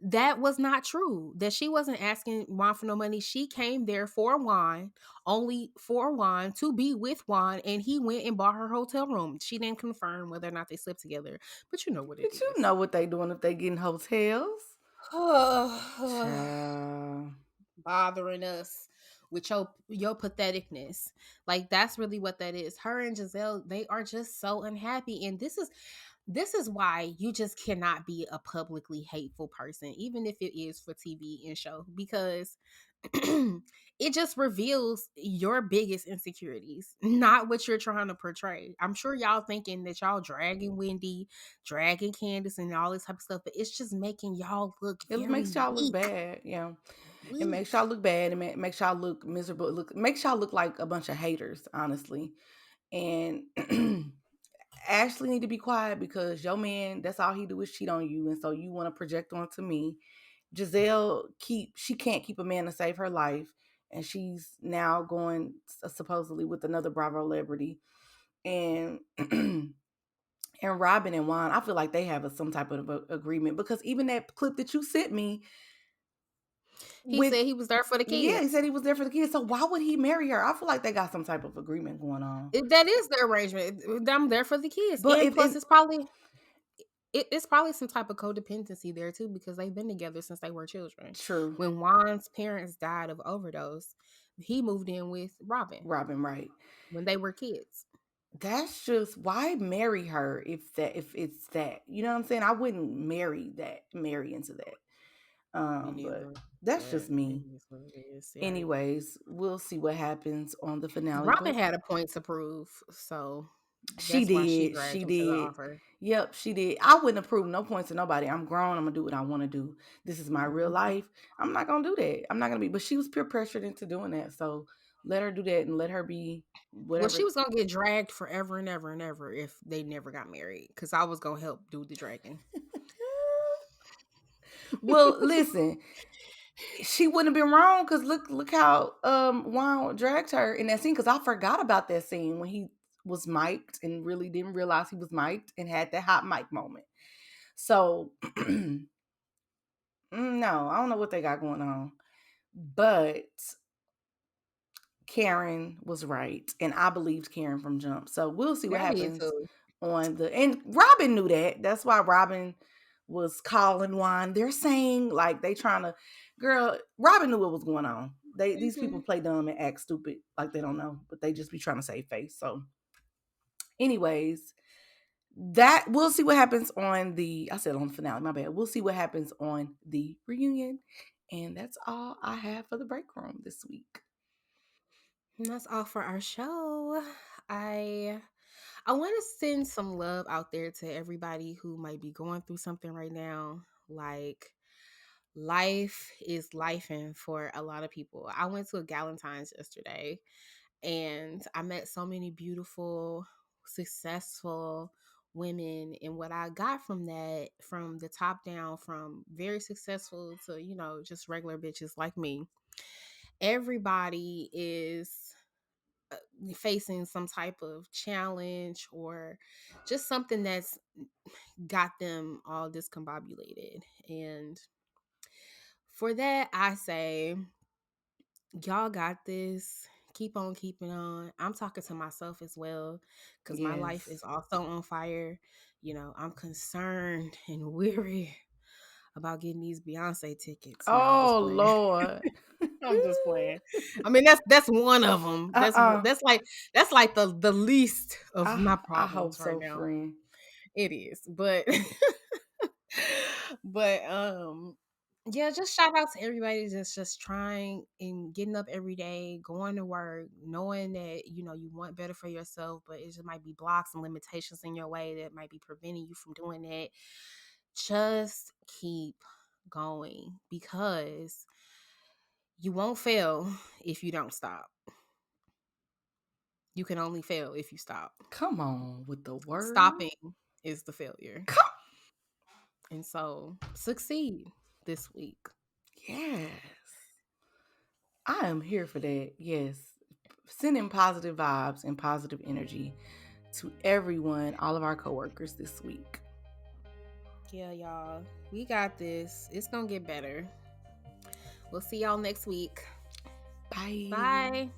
that was not true. That she wasn't asking Juan for no money. She came there for Juan, only for Juan to be with Juan, and he went and bought her hotel room. She didn't confirm whether or not they slept together, but you know what it But you is. know what they doing if they get in hotels. Child. Bothering us with your patheticness. Like that's really what that is. Her and Giselle, they are just so unhappy, and this is why you just cannot be a publicly hateful person, even if it is for TV and show, because it just reveals your biggest insecurities, not what you're trying to portray. I'm sure y'all thinking that y'all dragging Wendy, dragging Candace, and all this type of stuff, but it's just making y'all look It very makes y'all look weak. bad. Yeah. It Weak. makes y'all look bad. It makes y'all look miserable. Makes y'all look like a bunch of haters, honestly. And Ashley need to be quiet because your man, that's all he do is cheat on you, and so you want to project onto me. Giselle she can't keep a man to save her life, and she's now going supposedly with another Bravo celebrity, and and Robin and Juan, I feel like they have some type of agreement, because even that clip that you sent me He with, said he was there for the yeah, he kids. said he was there for the kids. So why would he marry her? I feel like they got some type of agreement going on. That is their arrangement. I'm there for the kids, But and if plus, and it's probably some type of codependency there too because they've been together since they were children. true, When Juan's parents died of overdose, he moved in with Robin Robin, right? when they were kids. That's just, why marry her if it's that, you know what I'm saying? I wouldn't marry into that. Me But neither, that's but just it me. is what it is. Yeah, I agree. Anyways, we'll see what happens on the finale. Robin But had a point to prove, so she that's why she did. dragged She him to the did. offer. Yep, she did. I wouldn't approve no points to nobody. I'm grown. I'm gonna do what I want to do. This is my real Mhm. life. I'm not gonna do that. I'm not gonna be. But she was peer pressured into doing that. So let her do that and let her be Well, whatever. she was gonna get dragged forever and ever and ever if they never got married, because I was gonna help do the dragging. Well, listen, she wouldn't have been wrong, because look how Juan dragged her in that scene, because I forgot about that scene when he was mic'd and really didn't realize he was mic'd and had that hot mic moment. So no, I don't know what they got going on, but Karen was right, and I believed Karen from jump. So we'll see what I did happens too. on the, and Robin knew that. That's why Robin was calling Juan. They're saying like they trying to, girl, Robin knew what was going on. these people play dumb and act stupid like they don't know, but they just be trying to save face. So, anyways, that we'll see what happens on the. I said on the finale. My bad. We'll see what happens on the reunion, and that's all I have for the break room this week. And that's all for our show. I want to send some love out there to everybody who might be going through something right now. Like, life is lifing for a lot of people. I went to a Galentine's yesterday and I met so many beautiful, successful women. And what I got from that, from the top down, from very successful to, just regular bitches like me, everybody is facing some type of challenge or just something that's got them all discombobulated. And for that, I say, y'all got this. Keep on keeping on. I'm talking to myself as well because my life is Yes. also on fire. I'm concerned and weary about getting these Beyonce tickets. No, I'm just Oh playing. Lord. I'm just playing. I mean, that's one of them. uh-uh. That's like the least of my I hope problems right so, now. friend. It is, but but yeah, just shout out to everybody that's just trying and getting up every day, going to work, knowing that you want better for yourself, but it just might be blocks and limitations in your way that might be preventing you from doing that. Just keep going because you won't fail if you don't stop. You can only fail if you stop. Come on with the word. Stopping is the failure. Come. And so succeed this week. Yes. I am here for that. Yes. Sending positive vibes and positive energy to everyone, all of our coworkers this week. Yeah, y'all. We got this. It's going to get better. We'll see y'all next week. Bye. Bye.